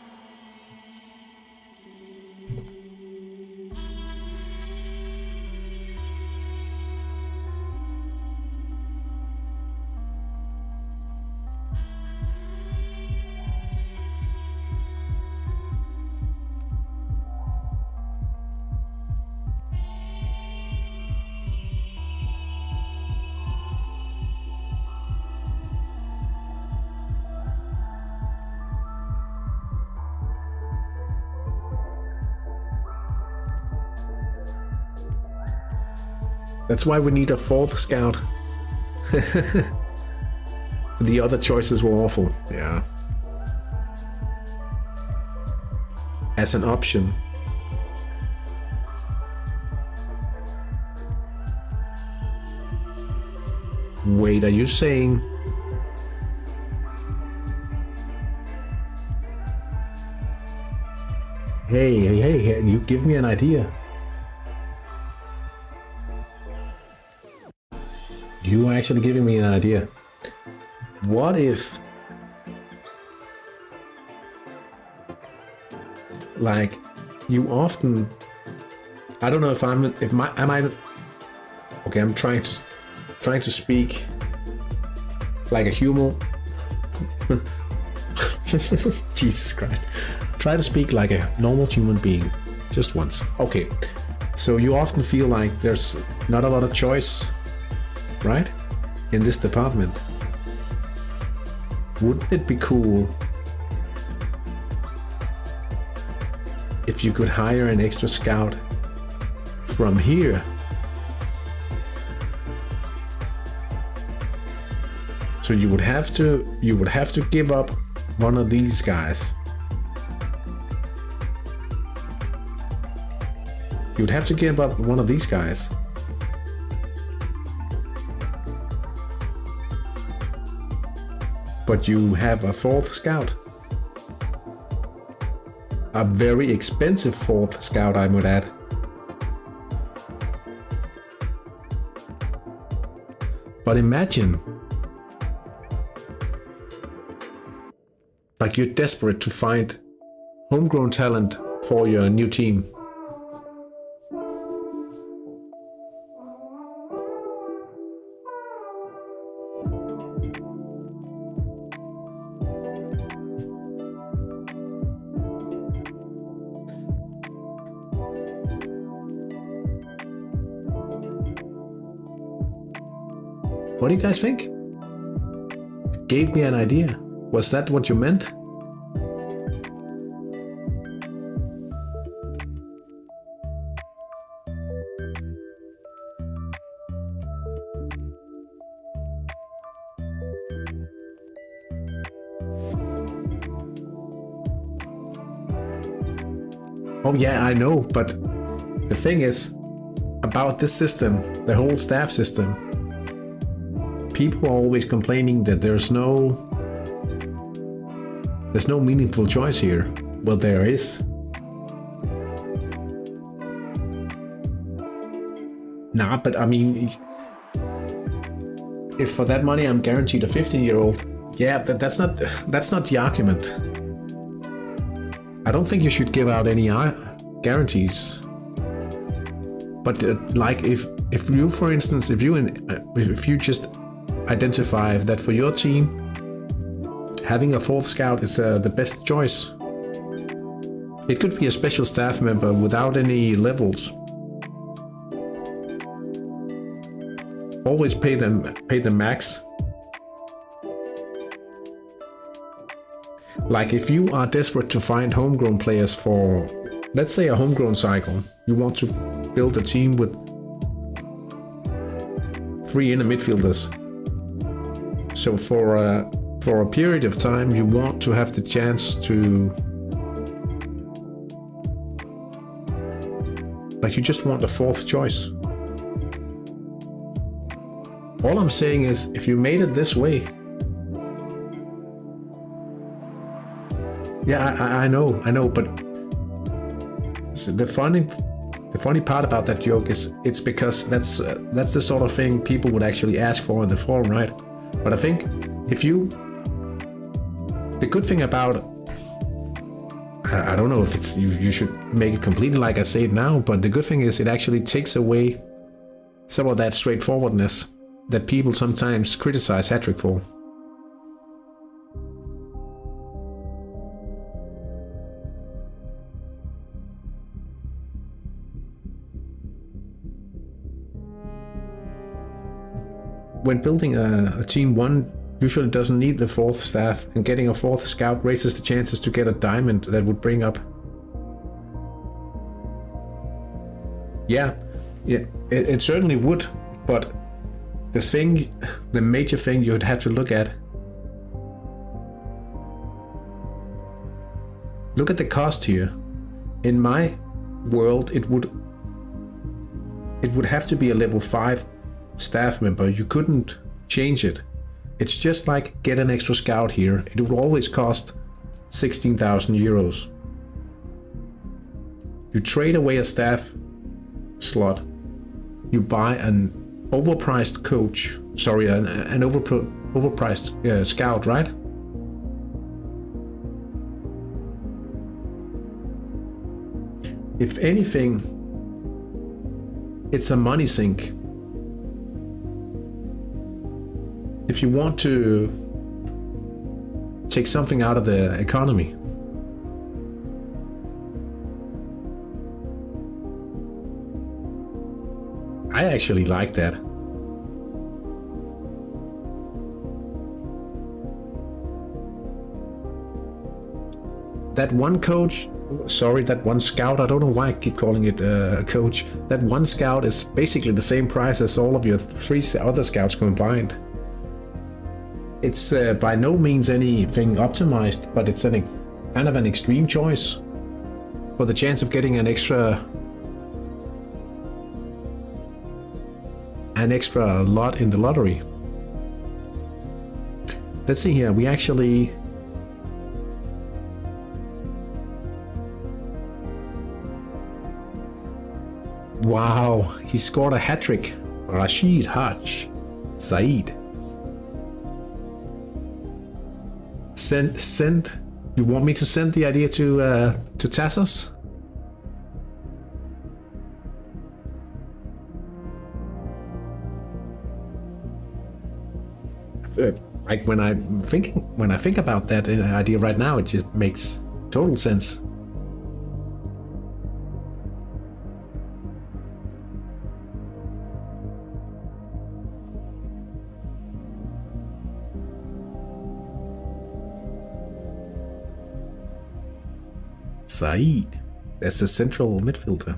That's why we need a 4th scout. The other choices were awful. Yeah. As an option. Wait, are you saying... Hey, you give me an idea. You are actually giving me an idea. What if... like, you often... I don't know if am I... Okay, I'm trying to speak like a human. Jesus Christ. Try to speak like a normal human being. Just once. Okay. So you often feel like there's not a lot of choice, right? In this department. Wouldn't it be cool if you could hire an extra scout from here? So you would have to give up one of these guys. You would have to give up one of these guys. But you have a 4th scout. A very expensive 4th scout, I would add. But imagine, like you're desperate to find homegrown talent for your new team. What do you guys think? Gave me an idea. Was that what you meant? Oh yeah, I know, but the thing is about this system, the whole staff system, people are always complaining that there's no meaningful choice here. Well, there is. Nah, but I mean, if for that money I'm guaranteed a 15-year-old, yeah, that's not the argument. I don't think you should give out any guarantees. But like if you, for instance, if you just identify that for your team, having a 4th scout is the best choice. It could be a special staff member without any levels. Always pay them max. Like if you are desperate to find homegrown players for, let's say, a homegrown cycle, you want to build a team with 3 inner midfielders. So for a period of time, you want to have the chance to, like, you just want a 4th choice. All I'm saying is, if you made it this way, yeah, I know, but the funny part about that joke is it's because that's the sort of thing people would actually ask for in the forum, right? But I think the good thing about, I don't know if it's you should make it completely like I say it now, but the good thing is it actually takes away some of that straightforwardness that people sometimes criticize Hattrick for. When building a team, one usually doesn't need the 4th staff, and getting a 4th scout raises the chances to get a diamond that would bring up. Yeah, Yeah, it certainly would, but the major thing you'd have to look at the cost here. In my world, it would have to be a level 5 staff member. You couldn't change it. It's just like get an extra scout here. It would always cost 16,000 euros. You trade away a staff slot. You buy an overpriced coach. Sorry, an overpriced scout, right? If anything, it's a money sink. If you want to take something out of the economy. I actually like that. That one coach, sorry, that one scout, I don't know why I keep calling it a coach. That one scout is basically the same price as all of your 3 other scouts combined. It's by no means anything optimized, but it's kind of an extreme choice for the chance of getting an extra lot in the lottery. Let's see here. We actually wow, he scored a hat-trick. Rashid Haj Saeed. Send. You want me to send the idea to Tassos? Like when I think about that idea right now, it just makes total sense. Saeed, that's the central midfielder.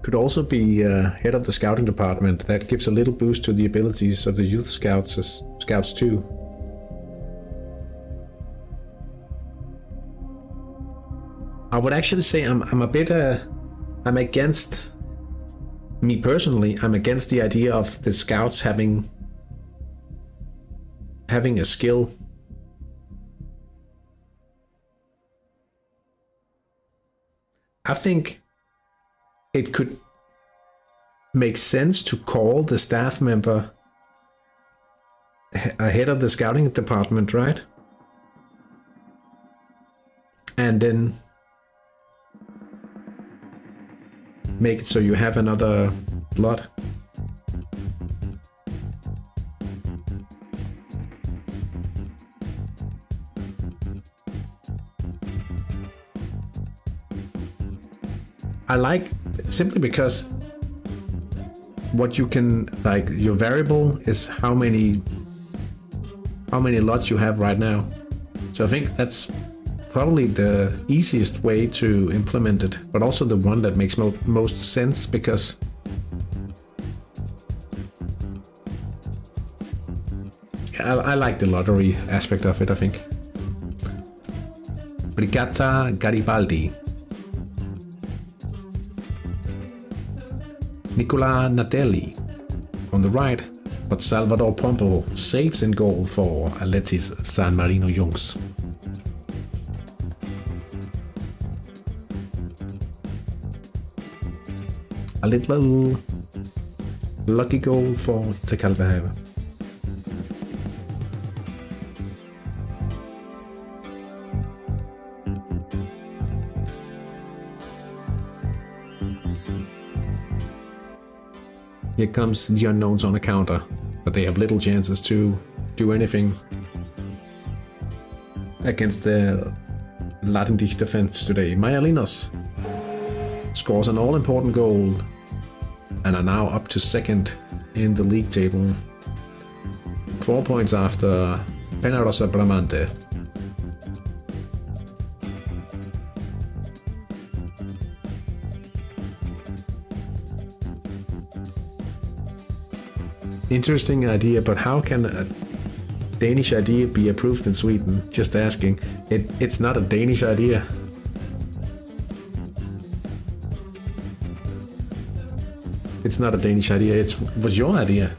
Could also be head of the scouting department. That gives a little boost to the abilities of the youth scouts too. I would actually say I'm a bit I'm against, me personally, I'm against the idea of the scouts having a skill. I think it could make sense to call the staff member ahead of the scouting department, right? And then make it so you have another lot. I like, simply because what you can, like, your variable is how many lots you have right now. So I think that's probably the easiest way to implement it, but also the one that makes most sense, because I like the lottery aspect of it, I think. Brigata Garibaldi. Nicola Natelli on the right, but Salvador Pompo saves in goal for Atleti's San Marino Jungs. A little lucky goal for Tekalvehave. Here comes the unknowns on a counter, but they have little chances to do anything against the Latendich defense today. Mayalinos scores an all-important goal and are now up to second in the league table. 4 points after Penarosa Bramante. Interesting idea, but how can a Danish idea be approved in Sweden? Just asking. It's not a Danish idea. It's not a Danish idea, it was your idea.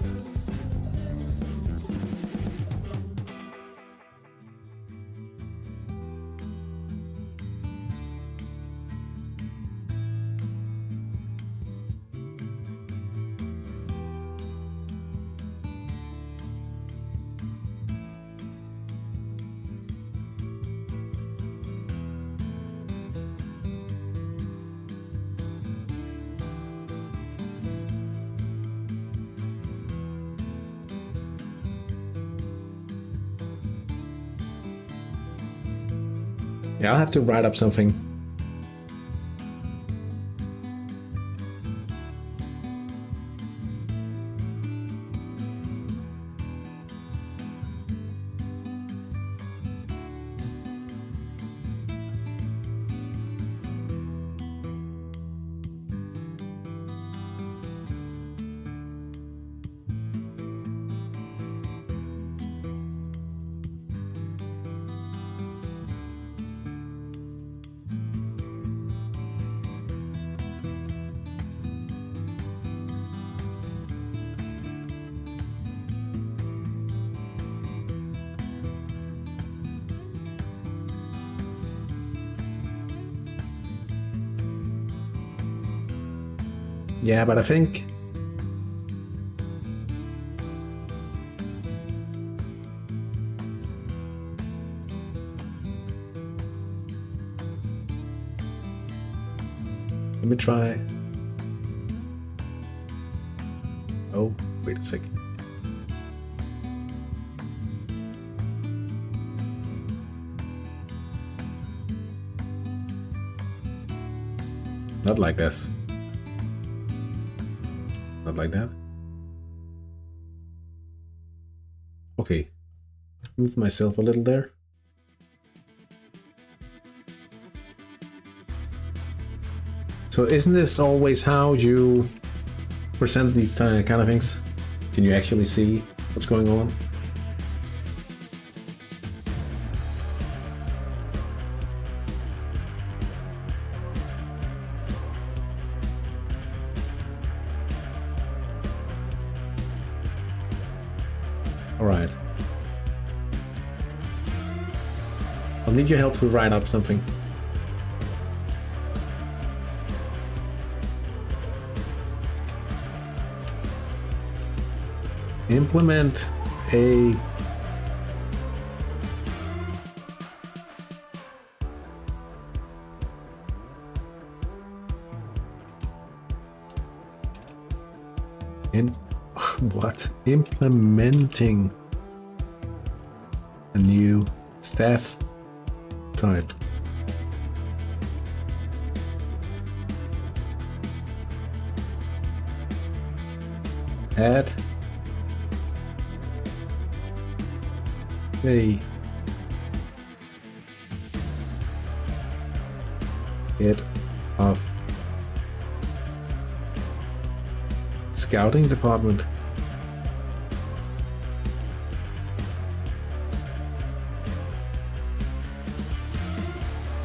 Yeah, I'll have to write up something. Yeah, but I think let me try. Oh, wait a second. Not like this. Not like that. Okay. Move myself a little there. So isn't this always how you present these kind of things? Can you actually see what's going on? Alright. I'll need your help to write up something. Implement a implementing a new staff type. Add a head of scouting department.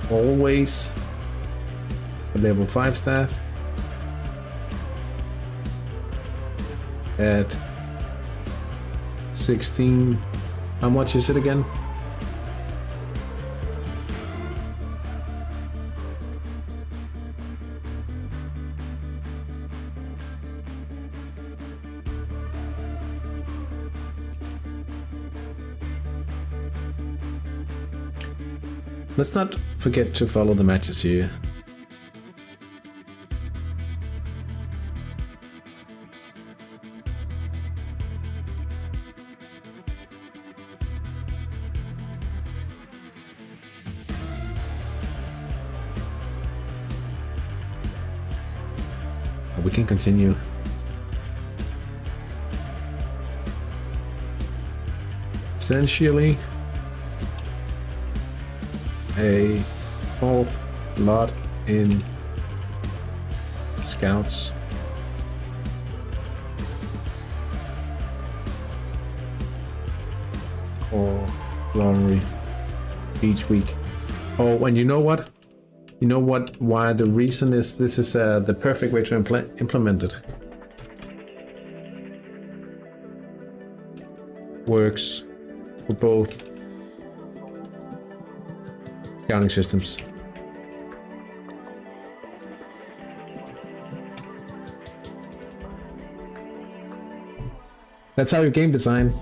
Always a level 5 staff. At 16. How much is it again? Let's not forget to follow the matches here. we can continue. Essentially, a whole lot in scouts. Or glory each week. Oh, and you know what? You know what? Why the reason is this is the perfect way to implement it. Works for both accounting systems. That's how you game design.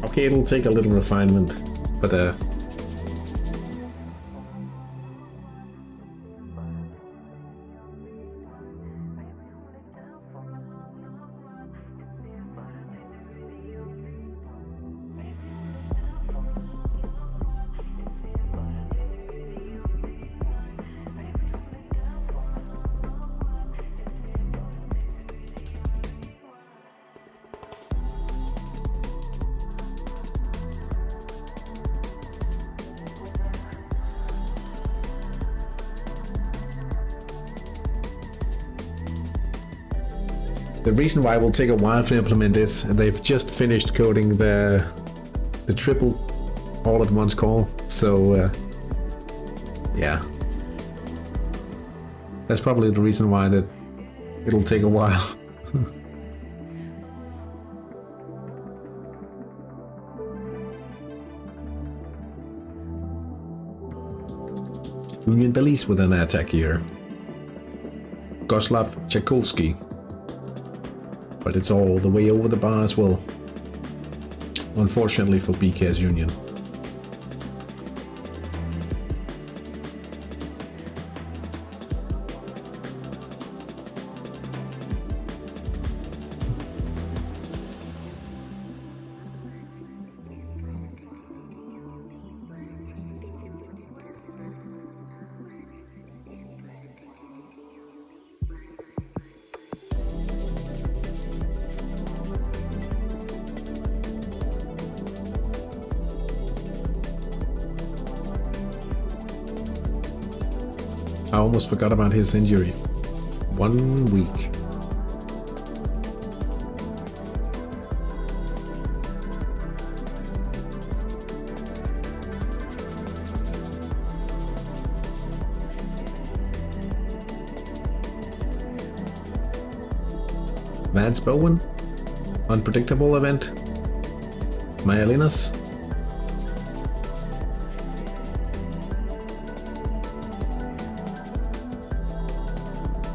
Okay, it'll take a little refinement, but the reason why it will take a while to implement is they've just finished coding the triple all at once call, so yeah, that's probably the reason why that it'll take a while. Union Belize with an attack here. Goslav Chakulski. But it's all the way over the bar as well. Unfortunately for BK's Union. I almost forgot about his injury. 1 week. Vance Bowen. Unpredictable event. Myelinas.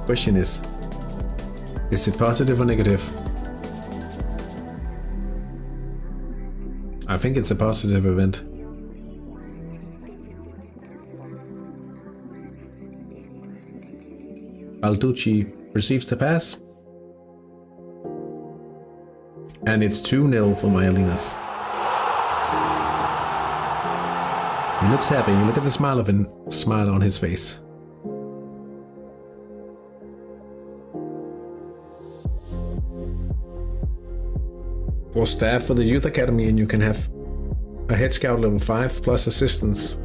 Question is it positive or negative? I think it's a positive event. Balducci receives the pass. And it's 2-0 for Myelinas. He looks happy. Look at the smile on his face. For staff for the youth academy, and you can have a head scout level 5 plus assistance.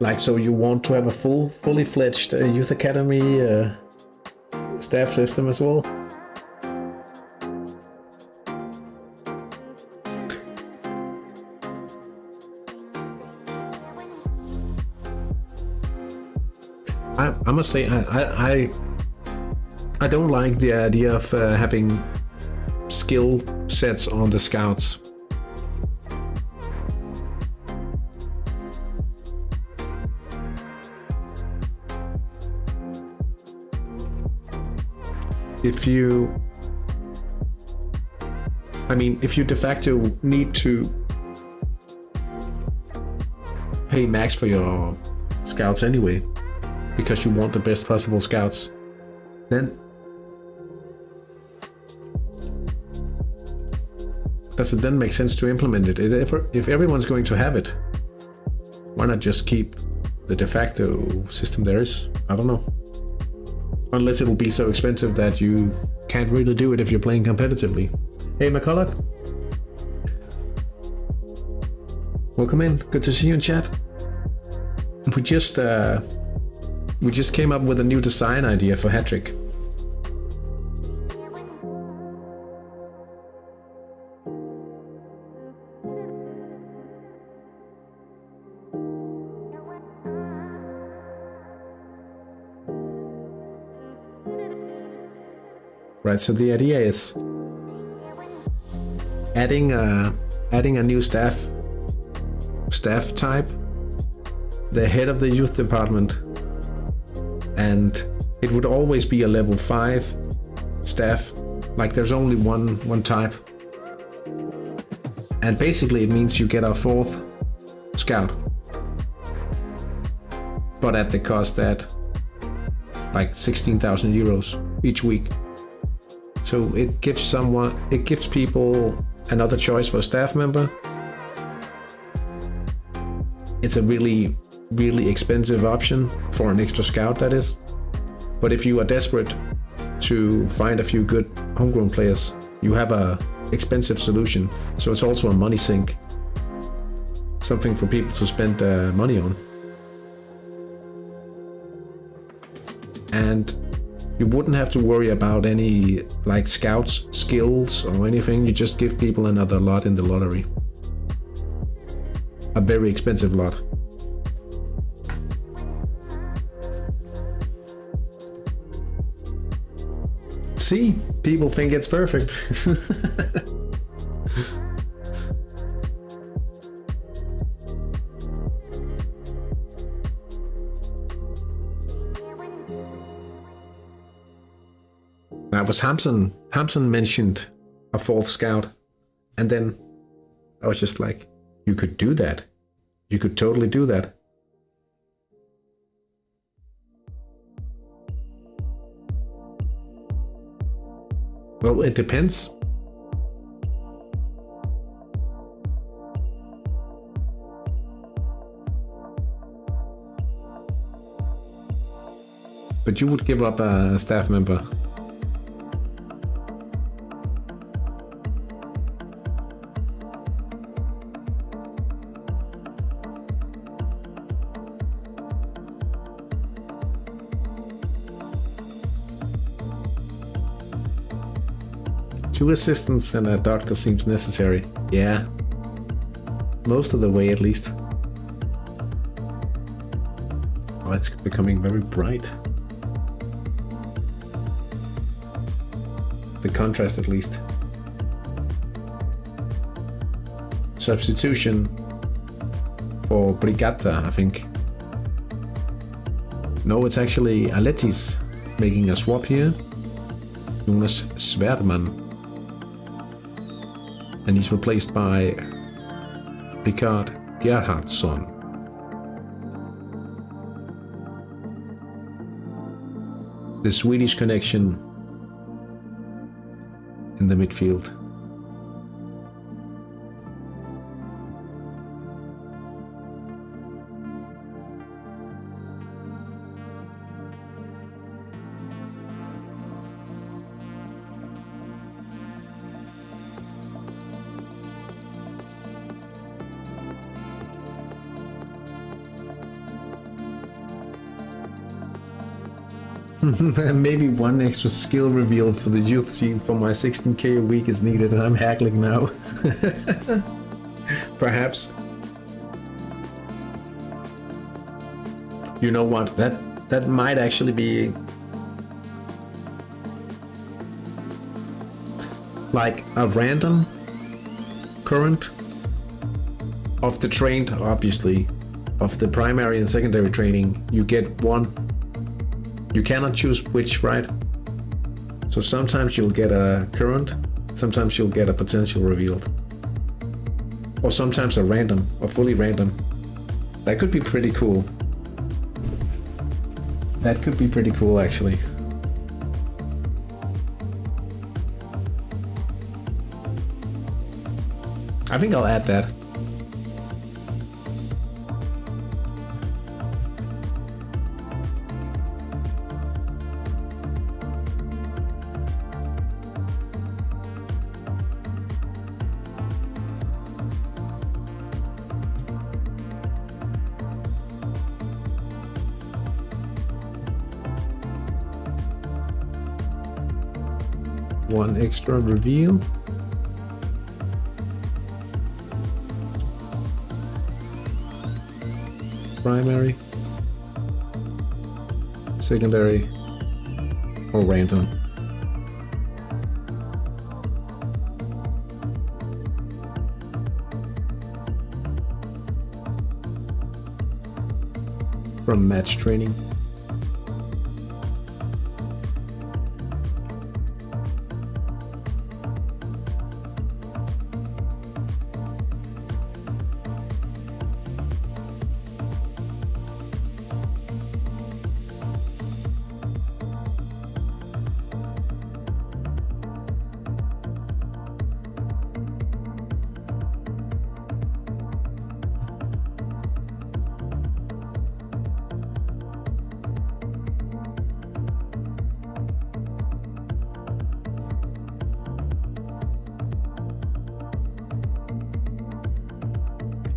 Like, so you want to have a fully fledged youth academy staff system as well? I must say, I don't like the idea of having skill sets on the scouts. if you de facto need to pay max for your scouts anyway, because you want the best possible scouts, then does it then make sense to implement it? If everyone's going to have it, why not just keep the de facto system there is? I don't know. Unless it'll be so expensive that you can't really do it if you're playing competitively. Hey McCulloch. Welcome in. Good to see you in chat. We just came up with a new design idea for Hattrick. Right, so the idea is adding a new staff type, the head of the youth department, and it would always be a level 5 staff. Like there's only one type, and basically it means you get a 4th scout, but at the cost at like 16,000 euros each week. So it gives people another choice for a staff member. It's a really, really expensive option for an extra scout, that is. But if you are desperate to find a few good homegrown players, you have a expensive solution. So it's also a money sink. Something for people to spend money on. And you wouldn't have to worry about any like scouts skills or anything. You just give people another lot in the lottery. A very expensive lot. See, people think it's perfect. That was Hampson. Hampson mentioned a 4th scout, and then I was just like, you could do that. You could totally do that. Well, it depends. But you would give up a staff member. Two assistants and a doctor seems necessary. Yeah. Most of the way, at least. Oh, it's becoming very bright. The contrast, at least. Substitution for Brigata, I think. No, it's actually Aletis making a swap here. Jonas Sverdman. And he's replaced by Rikard Gerhardsson. The Swedish connection in the midfield. Maybe one extra skill reveal for the youth team for my 16k a week is needed, and I'm haggling now. Perhaps. You know what? That might actually be like a random current of the trained, obviously, of the primary and secondary training. You get one. You cannot choose which, right? So sometimes you'll get a current, sometimes you'll get a potential revealed. Or sometimes a random, or fully random. That could be pretty cool. That could be pretty cool, actually. I think I'll add that. One extra reveal. Primary, secondary, or random. From match training.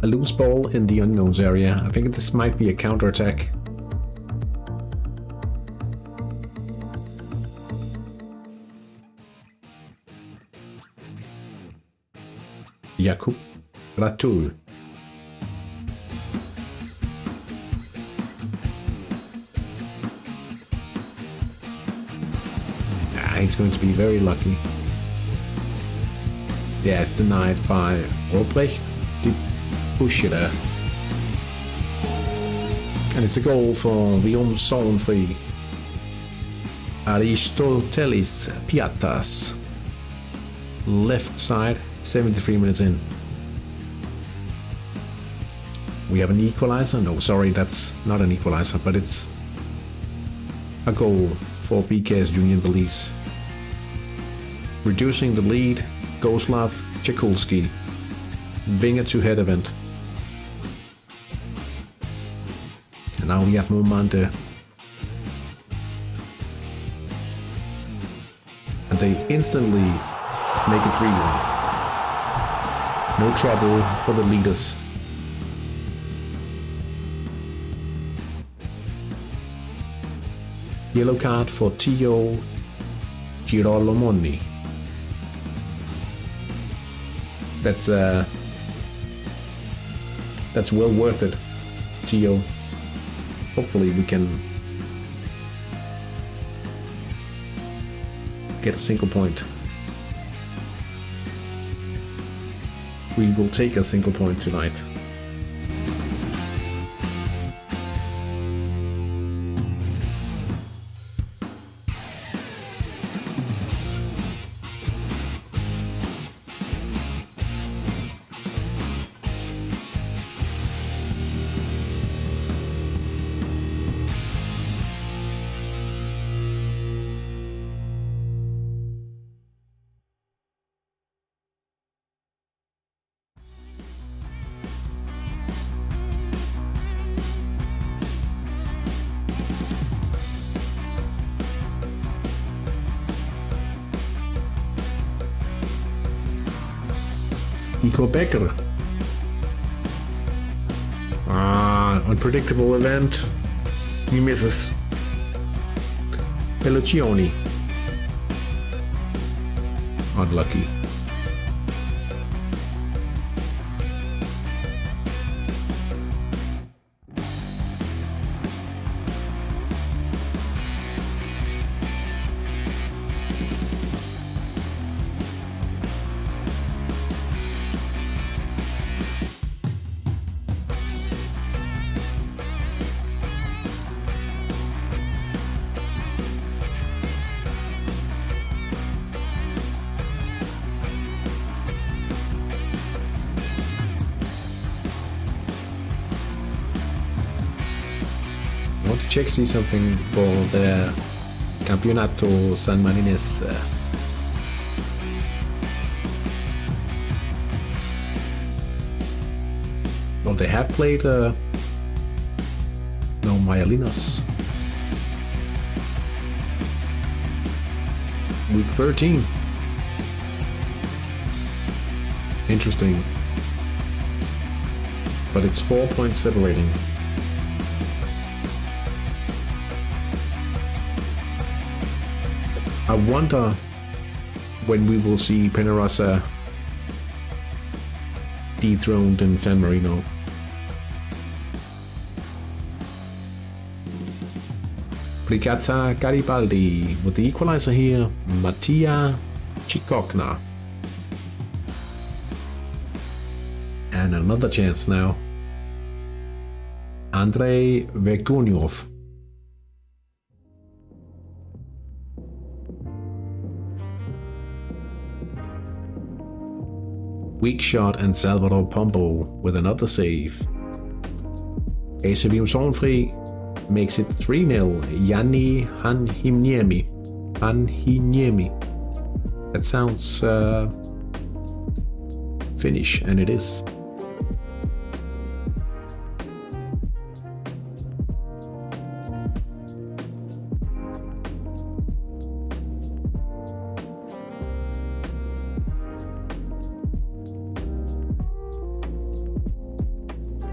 A loose ball in the unknowns area. I think this might be a counterattack. Jakub Ratul. He's going to be very lucky. Yeah, it's denied by Albrecht. Push it there. And it's a goal for Vion Solnfri. Aristotelis Piatas. Left side, 73 minutes in. We have an equalizer. No, sorry, that's not an equalizer, but it's a goal for BK's Union Belize. Reducing the lead, Goslav Chekulski. Winger to head event. And now we have Momante. And they instantly make it 3-1. No trouble for the leaders. Yellow card for Tio Girolomoni. That's well worth it, Tio. Hopefully we can get a single point. We will take a single point tonight. Nico Becker. Unpredictable event. He misses. Pelluccioni. Unlucky. want to see something for the Campeonato San Marinese. Well, they have played no Mayalinas. Week 13. Interesting. But it's 4 points separating. I wonder when we will see Peñarosa dethroned in San Marino. Brigata Garibaldi with the equalizer here, Mattia Cicogna. And another chance now. Andrei Vegunyov. Weak shot and Salvador Pombo with another save. ACV Sornfri makes it 3-0. Yanni Hanhiniemi. That sounds Finnish, and it is.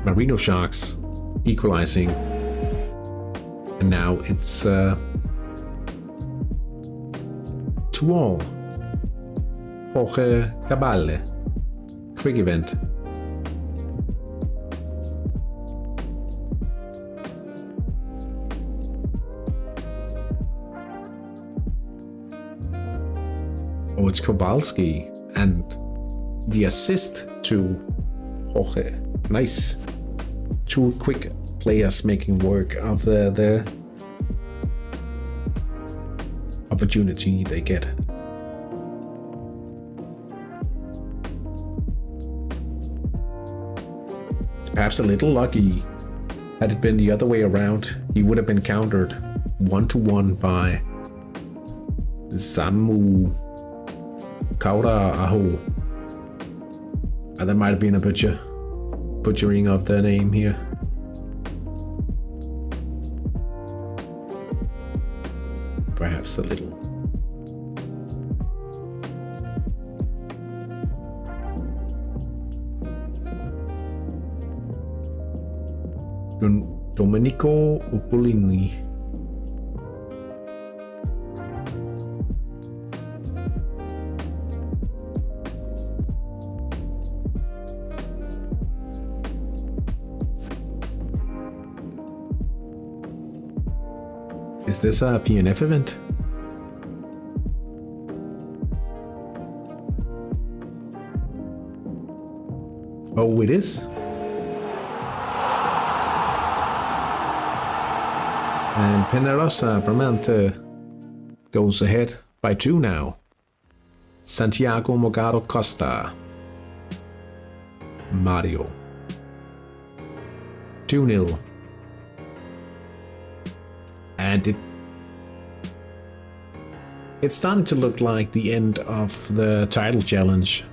Marino Sharks equalizing, and now it's 2-all. Jorge Cabale, quick event. Oh, it's Kowalski, and the assist to Jorge. Nice. Two quick players making work of the opportunity they get. Perhaps a little lucky. Had it been the other way around, he would have been countered 1-1 by Samu Kaura Aho. And that might have been a butchering of the name here. Perhaps a little. Domenico Upolini. Is this a PNF event? Oh, it is. And Peñarosa Bramante goes ahead by 2 now. Santiago Mogaro Costa. Mario. 2-0. And it's starting to look like the end of the title challenge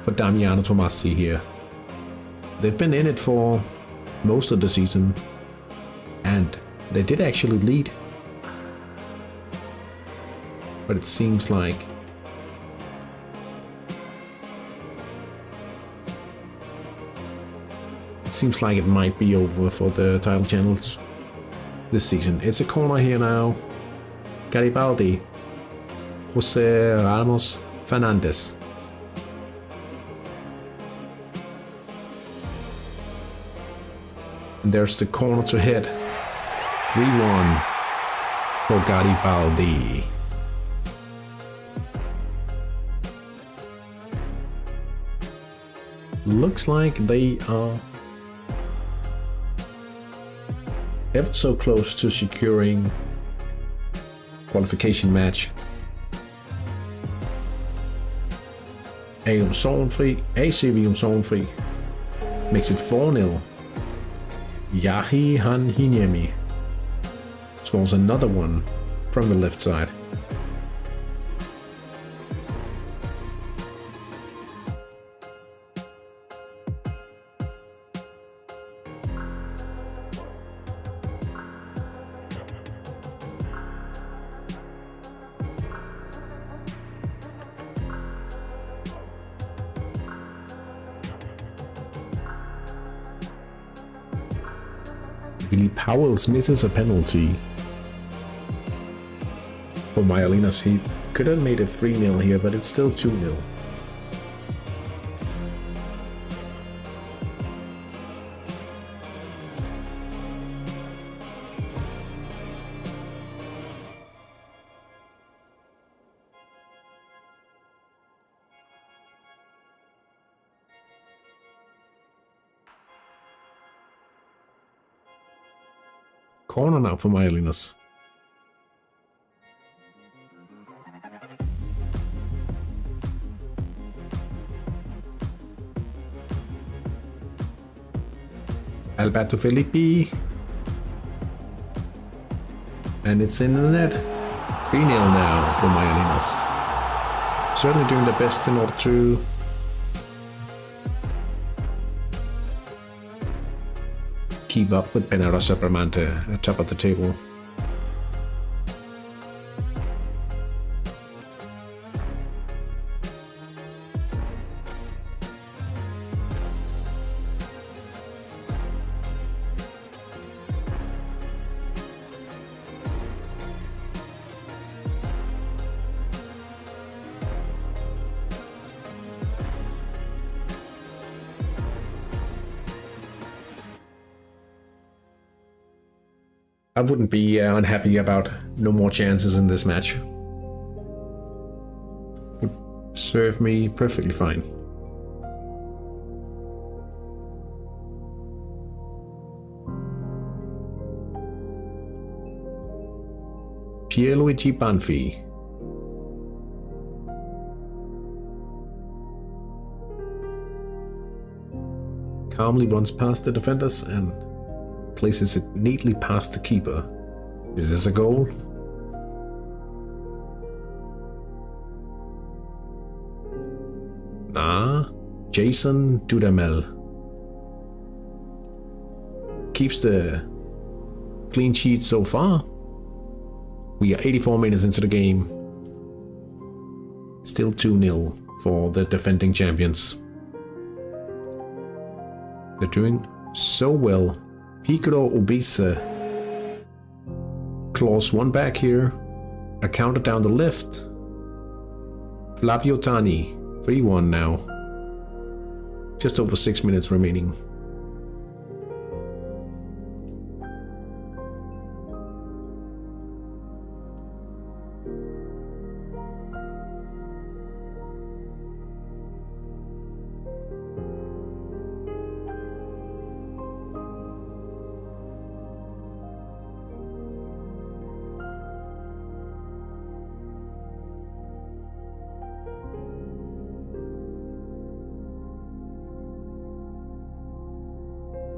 for Damiano Tomassi here. They've been in it for most of the season, and they did actually lead. But it seems like it might be over for the title challenge this season. It's a corner here now. Garibaldi. Jose Ramos Fernandez. And there's the corner to hit. 3-1 for Garibaldi. Looks like they are ever so close to securing qualification match. ACV Sornfri makes it 4-0. Yahi Hanhiniemi Scores another one from the left side. Billy Powells misses a penalty for Myalinas. He could have made it 3-0 here, but it's still 2-0. Corner now for Myalinas. Alberto Felipe. And it's in the net. 3-0 now for Myalinas. Certainly doing their best in order to keep up with Penarosa Bramante at top of the table. I wouldn't be unhappy about no more chances in this match. Would serve me perfectly fine. Pierluigi Banfi. Calmly runs past the defenders and places it neatly past the keeper. Is this a goal? Nah. Jason Dudamel keeps the clean sheet so far. We are 84 minutes into the game. Still 2-0 for the defending champions. They're doing so well. Picaro Obisa claws one back here. A counter down the left. Flavio Tani, 3-1 now. Just over 6 minutes remaining.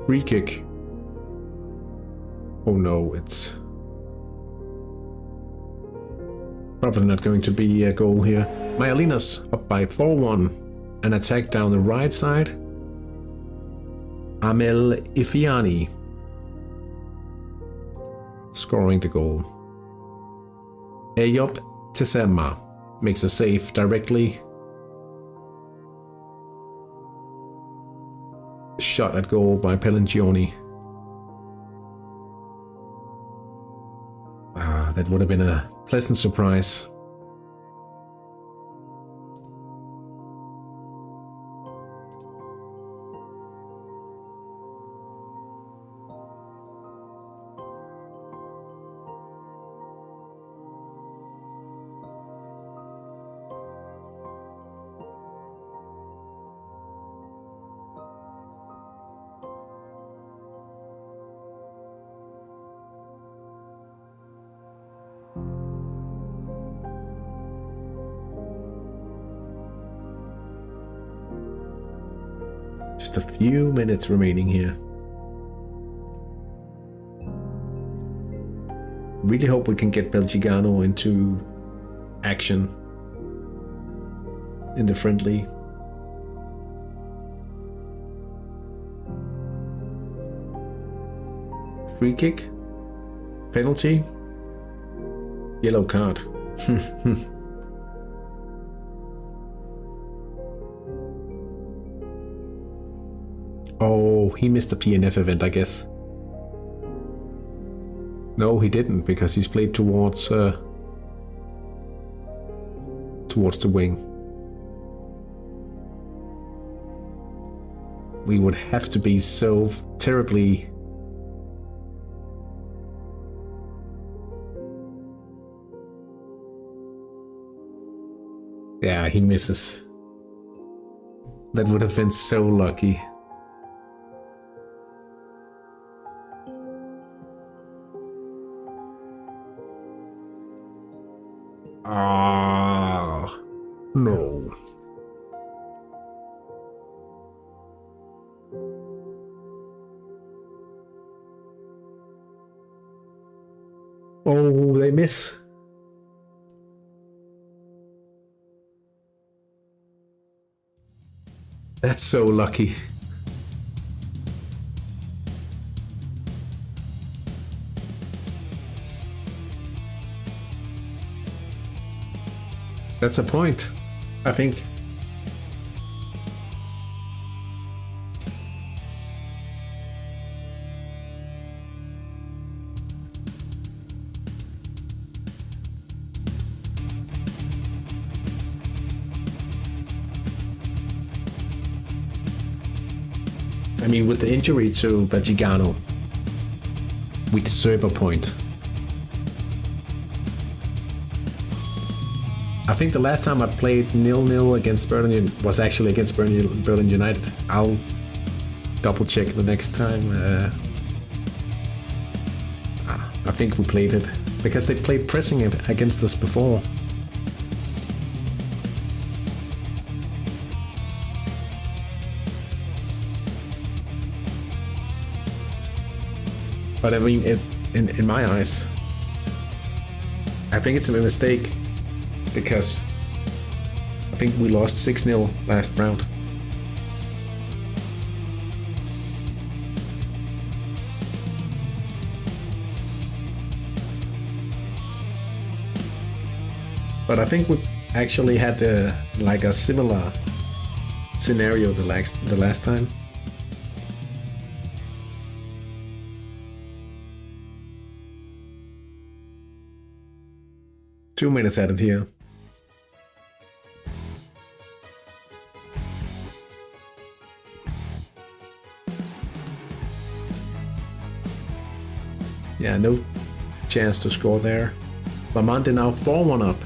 Free kick. Oh no, it's probably not going to be a goal here. Myalinas up by 4-1. An attack down the right side. Amel Ifiani scoring the goal. Eyop Tesema makes a save directly. Shot at goal by Pelangioni. That would have been a pleasant surprise. Just a few minutes remaining here. Really hope we can get Belgiano into action in the friendly. Free kick? Penalty? Yellow card. Oh, he missed the PNF event, I guess. No, he didn't, because he's played towards the wing. We would have to be so terribly... Yeah, he misses. That would have been so lucky. Ah, no. Oh, they miss. That's so lucky. That's a point, I think. I mean, with the injury to Batigano, we deserve a point. I think the last time I played 0-0 against Berlin was actually against Berlin United. I'll double check the next time. I think we played it because they played pressing it against us before. But I mean, in my eyes, I think it's a mistake because I think we lost 6-0 last round. But I think we actually had like a similar scenario the last time. Two minutes added here. Yeah, no chance to score there. Lamante now 4-1 up.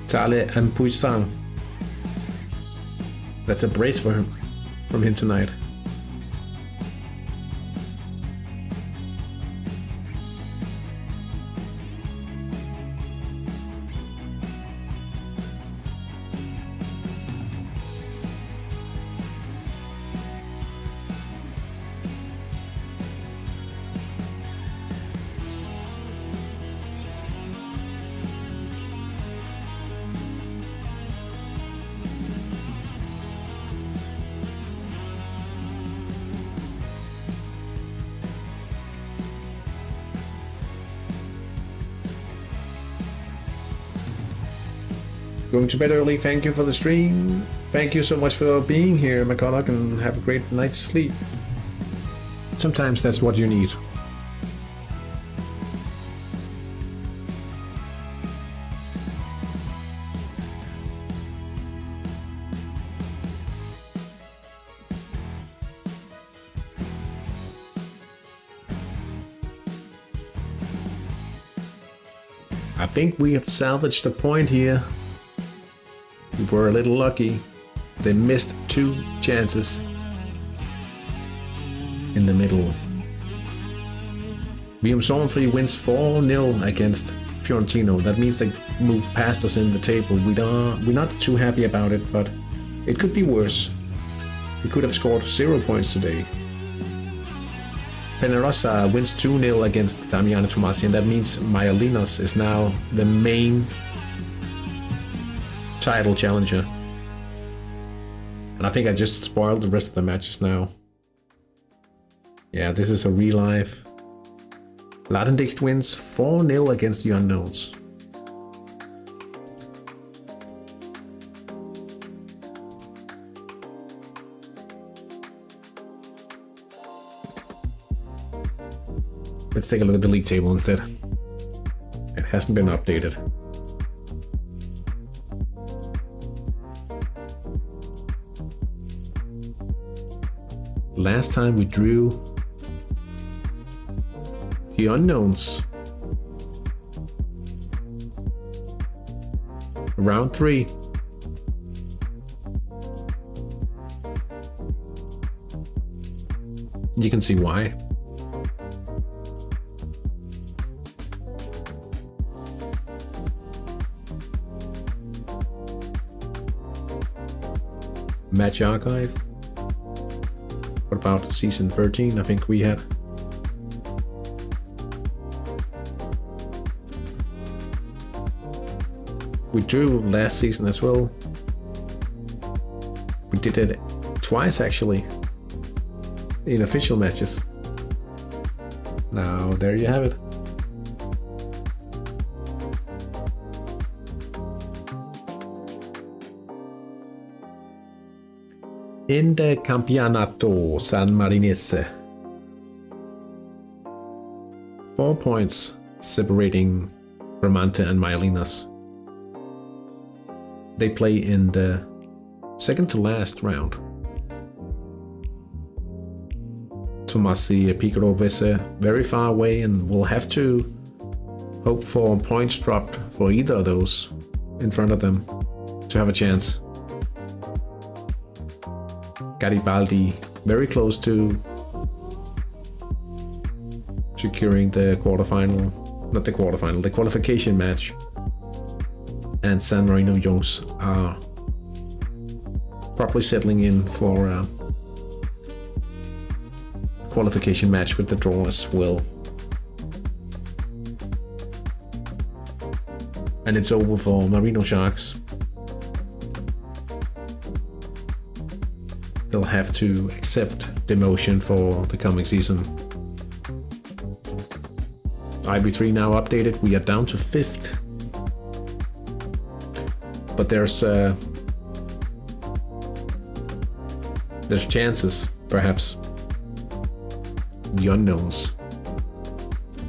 Tale and Puissant. That's a brace for him, from him tonight. Going to bed early, thank you for the stream. Thank you so much for being here, McCulloch, and have a great night's sleep. Sometimes that's what you need. I think we have salvaged a point here. We were a little lucky. They missed 2 chances in the middle. Sornfree wins 4-0 against Fiorentino. That means they moved past us in the table. We're not too happy about it, but it could be worse. We could have scored 0 points today. Penarosa wins 2-0 against Damiano Tomasi, and that means Myalinos is now the main title challenger. And I think I just spoiled the rest of the matches now. Yeah, this is a relive. Ladendicht wins 4-0 against the Unknowns. Let's take a look at the league table instead. It hasn't been updated. Last time we drew the Unknowns. Round 3. You can see why. Match archive. What about season 13? I think we had. We drew last season as well. We did it twice actually in official matches. Now there you have it. In the Campionato San Marinese, 4 points separating Bramante and Myalinos. They play in the second to last round. Tomasi Piccolo Vese very far away, and will have to hope for points dropped for either of those in front of them to have a chance. Garibaldi very close to securing the quarterfinal, not the quarterfinal, the qualification match. And San Marino Jungs are probably settling in for a qualification match with the draw as well. And it's over for Marino Sharks. They'll have to accept demotion for the coming season. IB3 now updated. We are down to 5th. But there's chances, perhaps. The Unknowns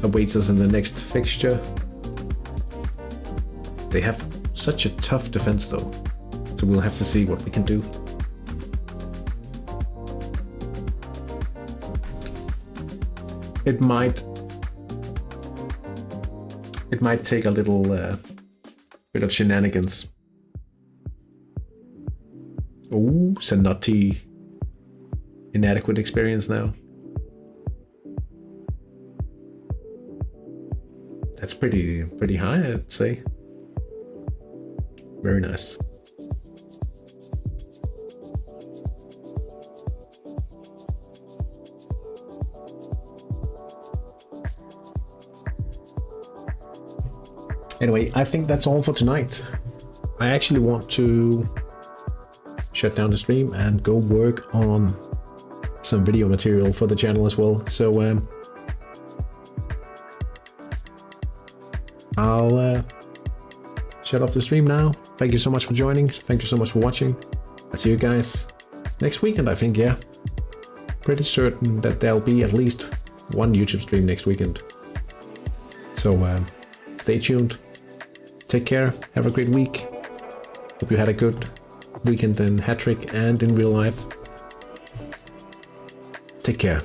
awaits us in the next fixture. They have such a tough defense though, so we'll have to see what we can do. It might take a little bit of shenanigans. Oh, Zanotti, inadequate experience now. That's pretty high, I'd say. Very nice. Anyway, I think that's all for tonight. I actually want to shut down the stream and go work on some video material for the channel as well. So I'll shut off the stream now. Thank you so much for joining. Thank you so much for watching. I'll see you guys next weekend, I think, yeah. Pretty certain that there'll be at least one YouTube stream next weekend. So stay tuned. Take care. Have a great week. Hope you had a good weekend in Hattrick and in real life. Take care.